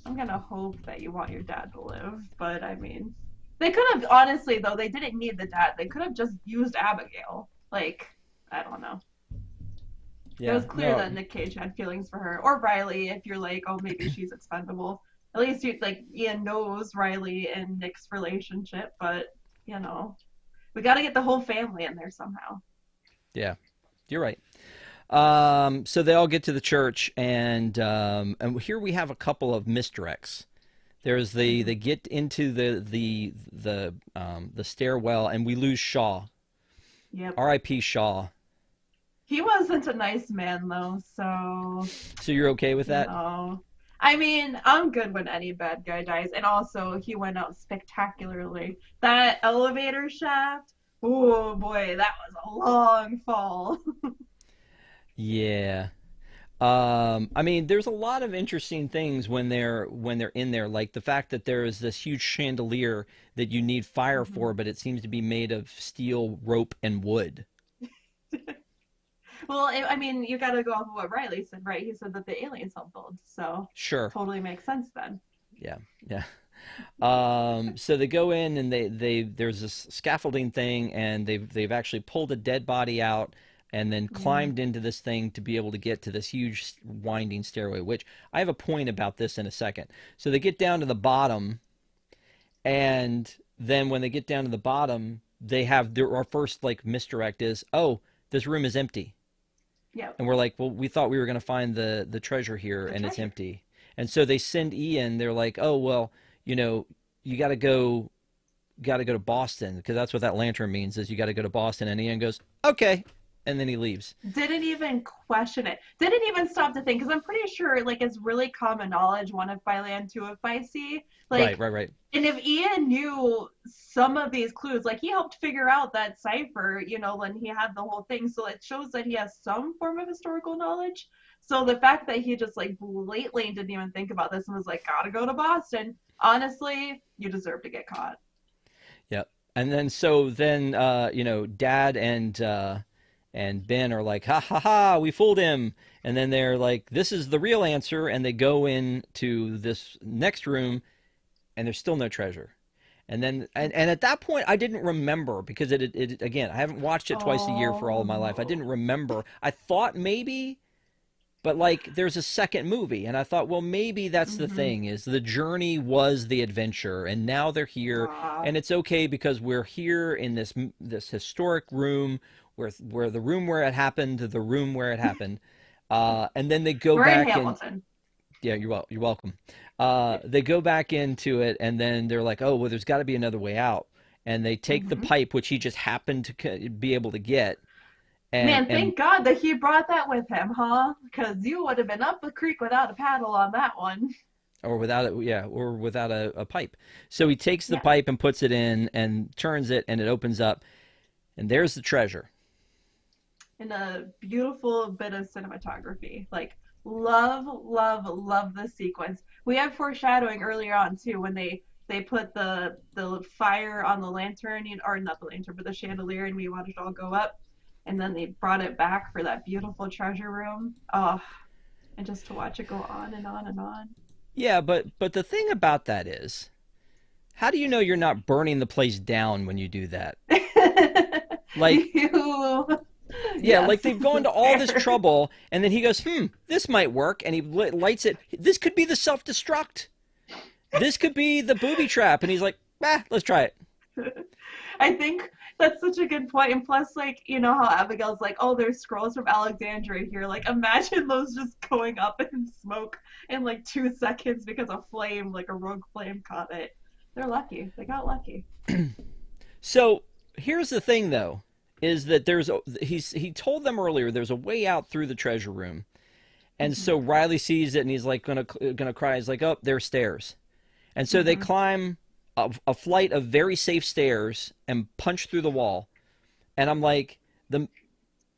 I'm gonna hope that you want your dad to live. But I mean, they could have honestly though, they didn't need the dad. They could have just used Abigail. Like, I don't know. It Yeah, was clear no, that Nick Cage had feelings for her, or Riley. If you're like, oh, maybe she's expendable. At least you like Ian knows Riley and Nick's relationship, but you know, we got to get the whole family in there somehow. yeah, you're right. So they all get to the church, and here we have a couple of misdirects. There's Mm-hmm. they get into the stairwell, and we lose Shaw. Yep. R.I.P. Shaw. He wasn't a nice man though, so So you're okay with you that? know. I mean, I'm good when any bad guy dies, and also he went out spectacularly. That elevator shaft, oh boy, that was a long fall. Yeah. I mean, there's a lot of interesting things when they're in there, like the fact that there is this huge chandelier that you need fire Mhm. for, but it seems to be made of steel, rope, and wood. Well, I mean, you got to go off of what Riley said, right? He said that the aliens helped build, so Sure. totally makes sense then. Yeah. Yeah. So they go in and they there's this scaffolding thing, and they've actually pulled a dead body out and then Mm. climbed into this thing to be able to get to this huge winding stairway, which I have a point about this in a second. So they get down to the bottom, and then when they get down to the bottom, they have our first like misdirect is, oh, this room is empty. Yep, And we're like, well, we thought we were going to find the treasure here, the and it's treasure. empty. And so they send Ian. They're like, oh well, you know, you got to go to Boston, because that's what that lantern means, is you got to go to Boston. And Ian goes, okay, and then he leaves. Didn't even question it. Didn't even stop to think, because I'm pretty sure like it's really common knowledge, one if by land, two if by sea. Right, Like, right, right. and if Ian knew some of these clues, like he helped figure out that cipher, you know, when he had the whole thing, so it shows that he has some form of historical knowledge. So the fact that he just like blatantly didn't even think about this and was like, gotta go to Boston, honestly, you deserve to get caught. Yep. And then so then Dad and Ben are like, ha ha ha, we fooled him. And then they're like, this is the real answer, and they go into this next room, and there's still no treasure. And then and at that point I didn't remember, because it again, I haven't watched it twice a year for all of my life. I didn't Oh. remember. I thought maybe, but like there's a second movie, and I thought, well, maybe that's the Mm-hmm. thing, is the journey was the adventure, and now they're here, Ah. and it's okay because we're here in this historic room, where the room where it happened, the room where it happened. And then they go We're in back and Hamilton. yeah, you're welcome. They go back into it, and then they're like, oh, well, there's got to be another way out. And they take the Mm-hmm. pipe, which he just happened to be able to get, and Man, thank God that he brought that with him, huh? Because you would have been up the creek without a paddle on that one. or without it, yeah, or without a pipe. So he takes the Yeah, pipe and puts it in and turns it, and it opens up, and there's the treasure. in a beautiful bit of cinematography. Like, love, love, love the sequence. We have foreshadowing earlier on too when they put the fire on the lantern, or not the lantern, but the chandelier, and we watched it all go up. And then they brought it back for that beautiful treasure room. Oh, and just to watch it go on and on and on. Yeah, but the thing about that is, how do you know you're not burning the place down when you do that? Like, You, yeah, yes, like they've gone to all this fair. trouble, and then he goes, this might work, and he lights it. This could be the self-destruct. This could be the booby trap. And he's like, let's try it. I think that's such a good point. And plus, like, you know how Abigail's like, oh, there's scrolls from Alexandria here. Like, imagine those just going up in smoke in like 2 seconds because a flame, like a rogue flame, caught it. They're lucky. They got lucky. So here's the thing, though, is that he told them earlier there's a way out through the treasure room. And Hmm. so Riley sees it, and he's like gonna cry. He's like, oh, there's stairs. And so they Hmm. climb a flight of very safe stairs and punch through the wall. And I'm like,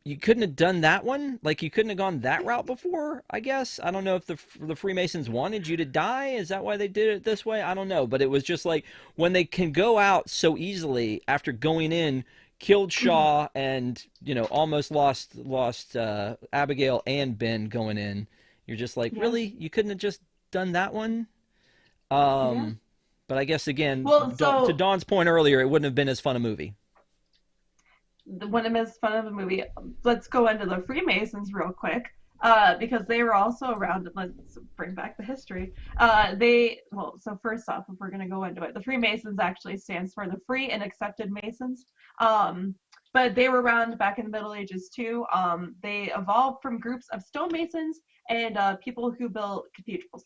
you couldn't have done that one? Like, you couldn't have gone that route before, I guess? I don't know if the Freemasons wanted you to die. Is that why they did it this way? I don't know. But it was just like, when they can go out so easily after going in, killed Shaw and, almost lost Abigail and Ben going in. You're just like, Yeah. really? You couldn't have just done that one? Yeah. But I guess, again, Well, to so Dawn's point earlier, it wouldn't have been as fun a movie. when it is fun of a movie, let's go into the Freemasons real quick, because they were also around. Let's bring back the history. So first off, if we're gonna go into it, the Freemasons actually stands for the Free and Accepted Masons. But they were around back in the Middle Ages too. They evolved from groups of stonemasons and people who built cathedrals.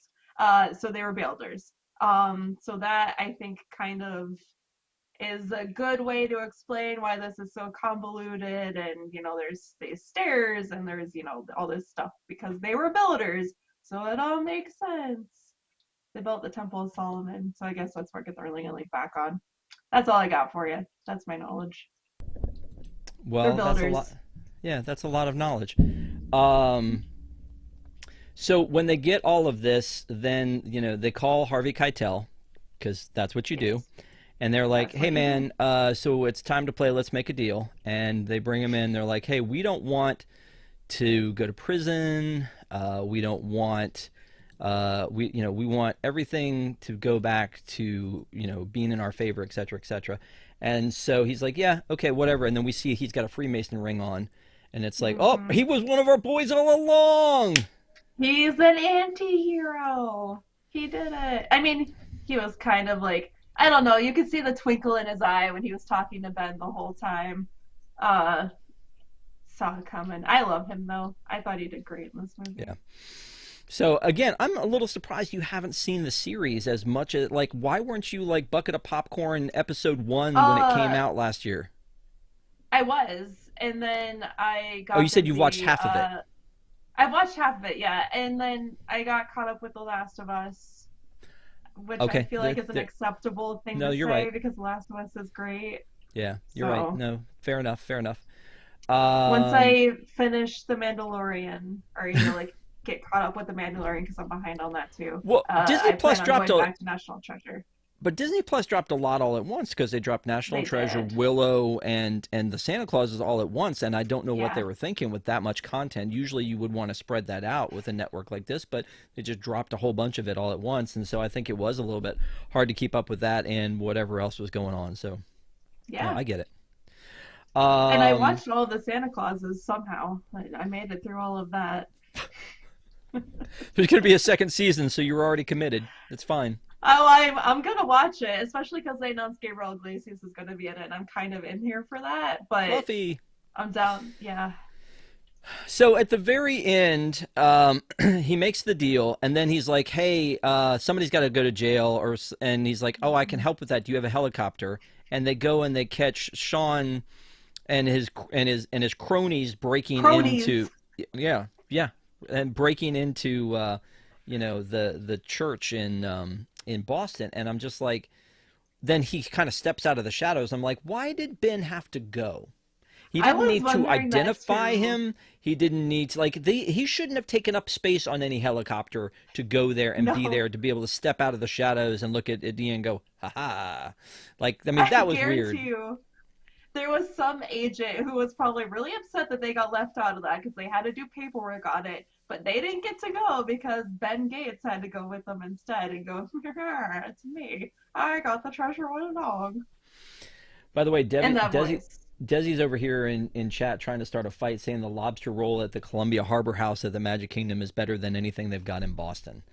So they were builders. So that I think kind of is a good way to explain why this is so convoluted, and there's these stairs and there's all this stuff because they were builders, so it all makes sense. They built the Temple of Solomon, so I guess that's where I get the ringing back on. That's all I got for you. That's my knowledge. They're Well, that's a lot. builders. Yeah, that's a lot of knowledge. Um, so when they get all of this, then, they call Harvey Keitel, because that's what you do. Yes, And they're like, that's hey, what you do. man, so it's time to play. Let's make a deal. And they bring him in. They're like, hey, we don't want to go to prison. We don't want, we want everything to go back to, being in our favor, et cetera, et cetera. And so he's like, yeah, okay, whatever. And then we see he's got a Freemason ring on. And it's like, oh, Hmm. he was one of our boys all along. He's an anti-hero. He did it. I mean, he was kind of like, I don't know, you could see the twinkle in his eye when he was talking to Ben the whole time. Uh, Saw it coming. I love him though. I thought he did great in this movie. Yeah. So again, I'm a little surprised you haven't seen the series as much as, like, why weren't you like Bucket of Popcorn episode 1 when it came Uh, out last year? I was, and then I Oh, you got said you watched busy. half of it. I watched half of it, yeah, and then I got caught up with The Last of Us, which I Okay. feel like is an acceptable thing No, to you're say right. because The Last of Us is great. Yeah, you're right. So No, fair enough. Fair enough. once Um, I finish The Mandalorian, or like get caught up with The Mandalorian because I'm behind on that too, well, Disney I Plus plan on dropped going a back to National Treasure. But Disney Plus dropped a lot all at once because they dropped National They Treasure, did, Willow, and the Santa Clauses all at once. And I don't know what they yeah, were thinking with that much content. Usually you would want to spread that out with a network like this, but they just dropped a whole bunch of it all at once. And so I think it was a little bit hard to keep up with that and whatever else was going on. So yeah, yeah. I get it. And I Um, watched all the Santa Clauses somehow. I made it through all of that. there's going to be a second season, so you're already committed. It's fine. Oh, I'm gonna watch it, especially because they announced Gabriel Iglesias is gonna be in it, and I'm kind of in here for that. But Fluffy. I'm down. Yeah. So at the very end, he makes the deal, and then he's like, "Hey, somebody's got to go to jail," and he's like, "Oh, I can help with that. Do you have a helicopter?" And they go and they catch Sean and his cronies breaking into, Cronies. yeah, yeah, and breaking into, the church in Boston. And I'm just like, then he kind of steps out of the shadows. I'm like, why did Ben have to go? He I didn't was need to wondering that identify too. him. He didn't need to, like, he shouldn't have taken up space on any helicopter to go there and be No, there to be able to step out of the shadows and look at Dean and go, ha ha. Like, I mean, I that was weird. guarantee you, there was some agent who was probably really upset that they got left out of that because they had to do paperwork on it, but they didn't get to go because Ben Gates had to go with them instead and go, it's me. I got the treasure all along. By the way, In that voice. Desi's over here in chat trying to start a fight saying the lobster roll at the Columbia Harbor House at the Magic Kingdom is better than anything they've got in Boston.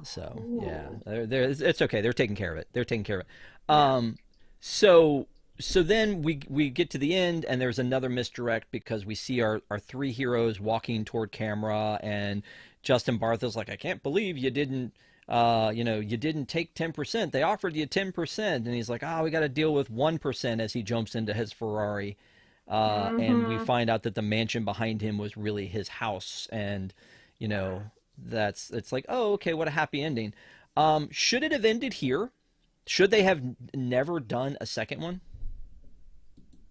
So yeah, Ooh. it's okay. They're taking care of it. They're taking care of it. Yeah. Um, so then we get to the end and there's another misdirect because we see our three heroes walking toward camera and Justin Bartha's like, I can't believe you didn't. You didn't take 10%. They offered you 10%, and he's like, "Oh, we got to deal with 1% as he jumps into his Ferrari, and we Mm-hmm. find out that the mansion behind him was really his house, and it's like, oh, okay, what a happy ending. Should it have ended here? Should they have never done a second one?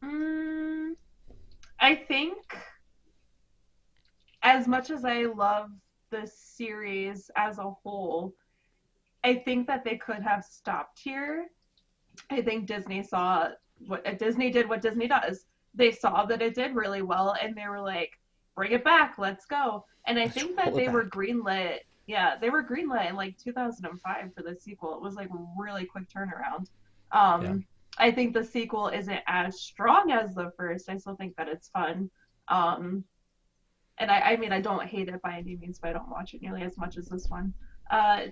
Mm, I think as much as I love the series as a whole, I think that they could have stopped here. I think Disney saw Disney did what Disney does. They saw that it did really well, and they were like, bring it back, let's go. And I think that they were greenlit. Yeah, they were greenlit in like 2005 for the sequel. It was like a really quick turnaround. I think the sequel isn't as strong as the first. I still think that it's fun. And I mean, I don't hate it by any means, but I don't watch it nearly as much as this one.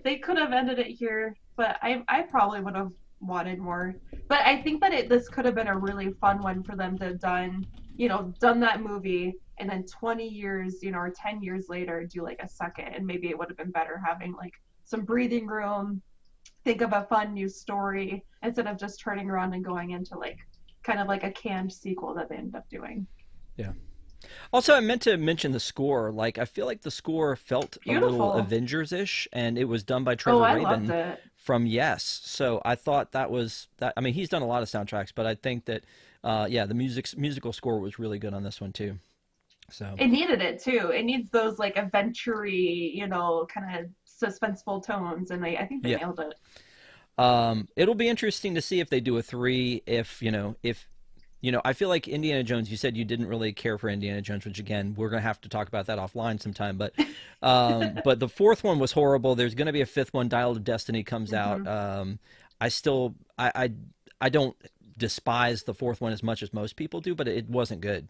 They could have ended it here, but I probably would have wanted more. But I think that this could have been a really fun one for them to have done that movie, and then 20 years, or 10 years later, do like a second, and maybe it would have been better having like some breathing room, think of a fun new story, instead of just turning around and going into like kind of like a canned sequel that they ended up doing. Yeah. Also, I meant to mention the score. Like, I feel like the score felt Beautiful. a little Avengers-ish, and it was done by Trevor Rabin from Yes. So I thought that was that. I mean, he's done a lot of soundtracks, but I think that, the musical score was really good on this one too. So it needed it too. It needs those like adventure-y, kind of suspenseful tones, and I think they nailed it. It'll be interesting to see if they do a 3. I feel like Indiana Jones, you said you didn't really care for Indiana Jones, which again, we're going to have to talk about that offline sometime. But but the 4th one was horrible. There's going to be a 5th one, Dial of Destiny, comes out. I don't despise the 4th one as much as most people do, but it wasn't good.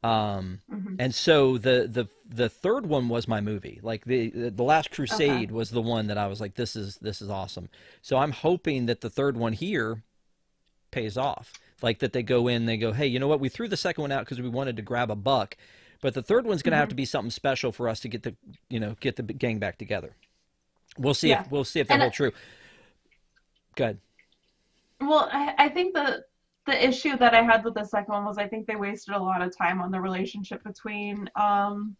And so the 3rd one was my movie. Like the Last Crusade was the one that I was like, this is awesome. So I'm hoping that the 3rd one here pays off. Like that they go in, they go, hey, you know what? We threw the 2nd one out because we wanted to grab a buck, but the 3rd one's going to have to be something special for us to get the gang back together. We'll see if that holds true. Good. Well, I think the issue that I had with the 2nd one was I think they wasted a lot of time on the relationship between Ben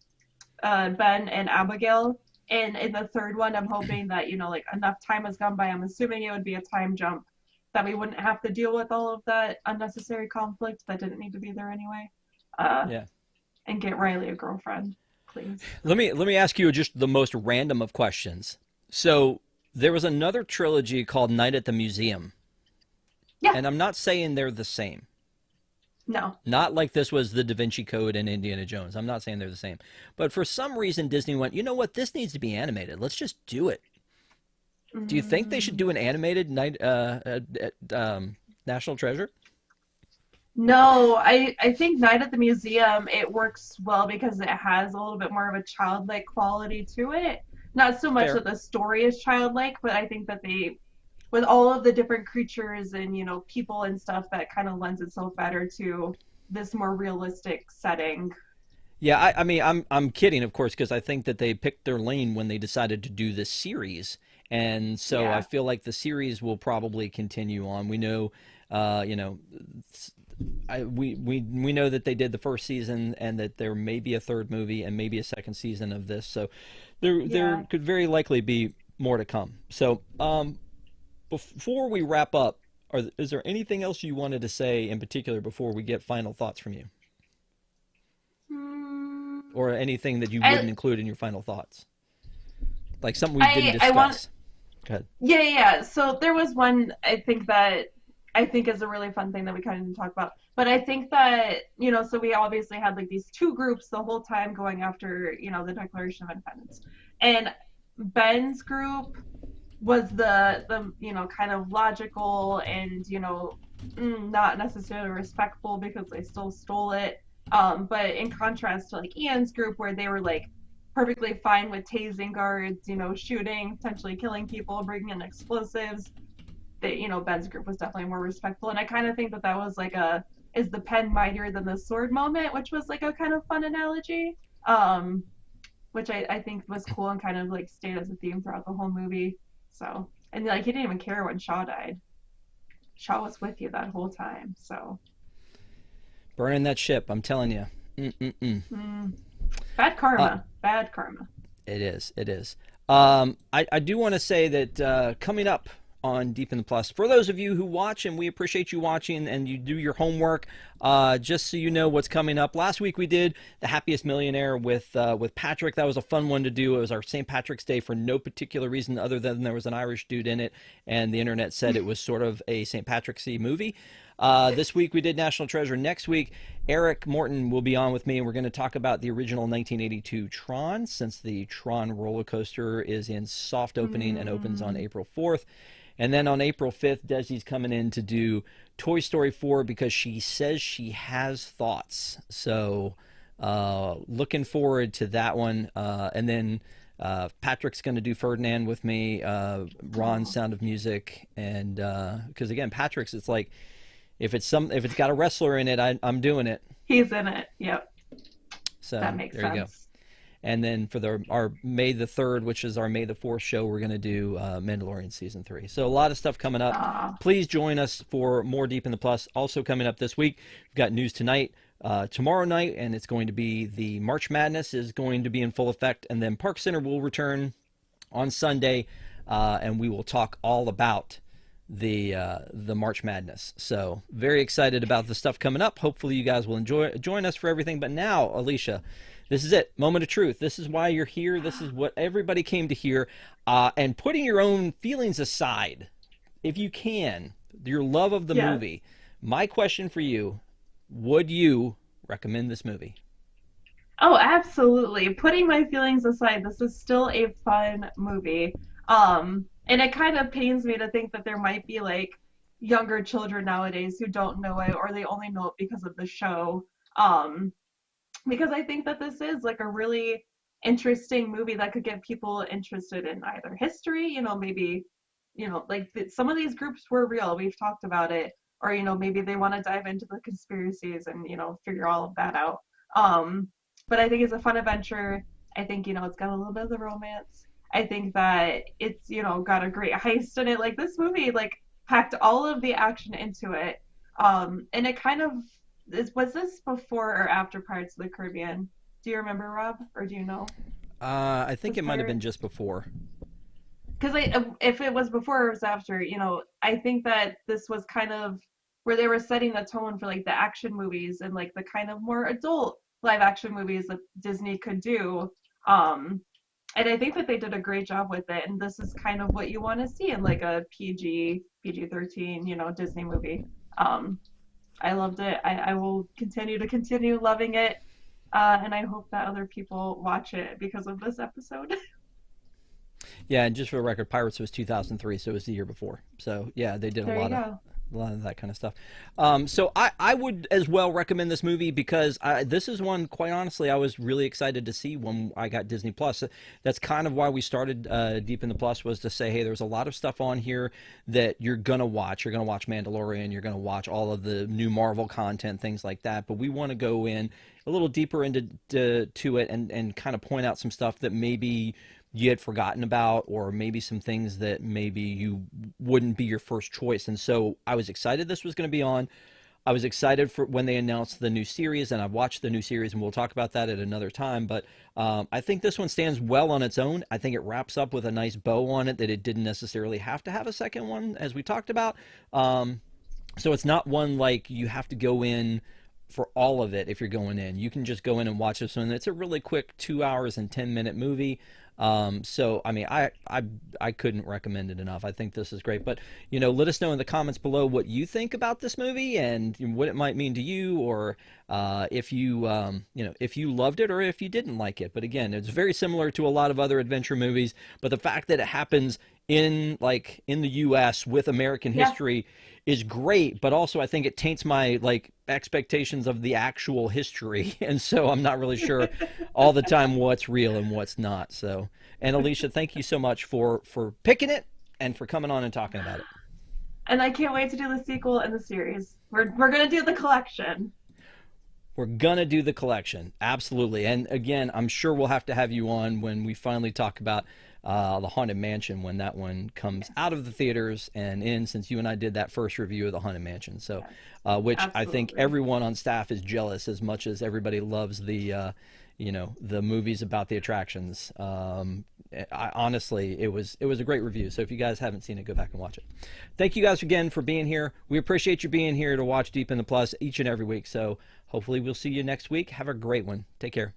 and Abigail. And in the 3rd one, I'm hoping that like enough time has gone by. I'm assuming it would be a time jump, that we wouldn't have to deal with all of that unnecessary conflict that didn't need to be there anyway. And get Riley a girlfriend, please. Let me ask you just the most random of questions. So there was another trilogy called Night at the Museum. Yeah. And I'm not saying they're the same. No. Not like this was the DaVinci Code and Indiana Jones. I'm not saying they're the same. But for some reason, Disney went, you know what? This needs to be animated. Let's just do it. Do you think they should do an animated National Treasure? No, I think Night at the Museum, it works well because it has a little bit more of a childlike quality to it. Not so much that the story is childlike, but I think that with all of the different creatures and, people and stuff, that kind of lends itself better to this more realistic setting. Yeah, I mean, I'm kidding, of course, because I think that they picked their lane when they decided to do this series. And so I feel like the series will probably continue on. We know, we know that they did the 1st season, and that there may be a 3rd movie and maybe a 2nd season of this. So there could very likely be more to come. So before we wrap up, is there anything else you wanted to say in particular before we get final thoughts from you? Or anything that you wouldn't include in your final thoughts? Like something we didn't discuss. Go ahead. Yeah. So there was one I think is a really fun thing that we kind of didn't talk about. But I think that, so we obviously had like these 2 groups the whole time going after, the Declaration of Independence. And Ben's group was the kind of logical and, not necessarily respectful because they still stole it. But in contrast to like Ian's group, where they were like perfectly fine with tasing guards, shooting, potentially killing people, bringing in explosives. Ben's group was definitely more respectful. And I kind of think that was like is the pen mightier than the sword moment, which was like a kind of fun analogy, which I think was cool and kind of like stayed as a theme throughout the whole movie. So, and like he didn't even care when Shaw died. Shaw was with you that whole time, so. Burning that ship, I'm telling you. Bad karma. Bad karma. It is. I do want to say that coming up on Deep in the Plus, for those of you who watch, and we appreciate you watching and you do your homework, just so you know what's coming up. Last week we did The Happiest Millionaire with Patrick. That was a fun one to do. It was our St. Patrick's Day for no particular reason other than there was an Irish dude in it, and the internet said it was sort of a St. Patrick's Day movie. This week we did National Treasure. Next week, Eric Morton will be on with me, and we're going to talk about the original 1982 Tron, since the Tron roller coaster is in soft opening and opens on April 4th. And then on April 5th, Desi's coming in to do Toy Story 4 because she says she has thoughts. So looking forward to that one. And then Patrick's going to do Ferdinand with me, Ron's Sound of Music. And because, again, Patrick's, it's like, if it's got a wrestler in it, I'm doing it. He's in it. Yep. So that makes sense. You go. And then for our May the 3rd, which is our May the 4th show, we're going to do Mandalorian Season 3. So a lot of stuff coming up. Please join us for more Deep in the Plus. Also coming up this week, we've got news tonight, tomorrow night, and it's going to be the March Madness is going to be in full effect. And then Park Center will return on Sunday, and we will talk all about the March Madness. So very excited about the stuff coming up. Hopefully you guys will join us for everything. But now, Alicia, this is it. Moment of truth. This is why you're here. This is what everybody came to hear. And putting your own feelings aside, if you can, your love of the movie, my question for you, would you recommend this movie? Oh, absolutely. Putting my feelings aside, this is still a fun movie. And it kind of pains me to think that there might be like younger children nowadays who don't know it, or they only know it because of the show. Because I think that this is like a really interesting movie that could get people interested in either history, maybe, like some of these groups were real. We've talked about it. Or, maybe they want to dive into the conspiracies and, figure all of that out. But I think it's a fun adventure. I think, it's got a little bit of the romance. I think that it's, got a great heist in it. Like, this movie, like, packed all of the action into it. And it kind of, was this before or after Pirates of the Caribbean? Do you remember, Rob? Or do you know? I think it might have been just before. Because if it was before or it was after, I think that this was kind of where they were setting the tone for, like, the action movies and, like, the kind of more adult live action movies that Disney could do. And I think that they did a great job with it. And this is kind of what you want to see in, like, a PG-13, Disney movie. I loved it. I will continue loving it. And I hope that other people watch it because of this episode. Yeah, and just for the record, Pirates was 2003, so it was the year before. So, yeah, they did a lot of that kind of stuff. So I would as well recommend this movie because this is one, quite honestly, I was really excited to see when I got Disneyplus. That's kind of why we started Deep in the Plus, was to say, hey, there's a lot of stuff on here that you're going to watch. You're going to watch Mandalorian. You're going to watch all of the new Marvel content, things like that. But we want to go in a little deeper into it and kind of point out some stuff that maybe you had forgotten about, or maybe some things that maybe you wouldn't be your first choice. And so I was excited this was going to be on. I was excited for when they announced the new series, and I've watched the new series, and we'll talk about that at another time. But I think this one stands well on its own. I think it wraps up with a nice bow on it, that it didn't necessarily have to have a second one, as we talked about. So it's not one like you have to go in for all of it if you're going in. You can just go in and watch this one. It's a really quick 2 hours and 10-minute movie. So I mean, I couldn't recommend it enough. I think this is great. But let us know in the comments below what you think about this movie and what it might mean to you, or if you if you loved it or if you didn't like it. But again, it's very similar to a lot of other adventure movies, but the fact that it happens in the US with American history is great, but also I think it taints my expectations of the actual history, and so I'm not really sure all the time what's real and what's not. So, and Alicia, thank you so much for picking it and for coming on and talking about it. And I can't wait to do the sequel and the series. We're gonna do the collection. We're gonna do the collection, absolutely. And again, I'm sure we'll have to have you on when we finally talk about the Haunted Mansion, when that one comes out of the theaters and in, since you and I did that first review of the Haunted Mansion. So, which absolutely. I think everyone on staff is jealous as much as everybody loves the the movies about the attractions. Honestly, it was a great review. So if you guys haven't seen it, go back and watch it. Thank you guys again for being here. We appreciate you being here to watch Deep in the Plus each and every week. So hopefully we'll see you next week. Have a great one. Take care.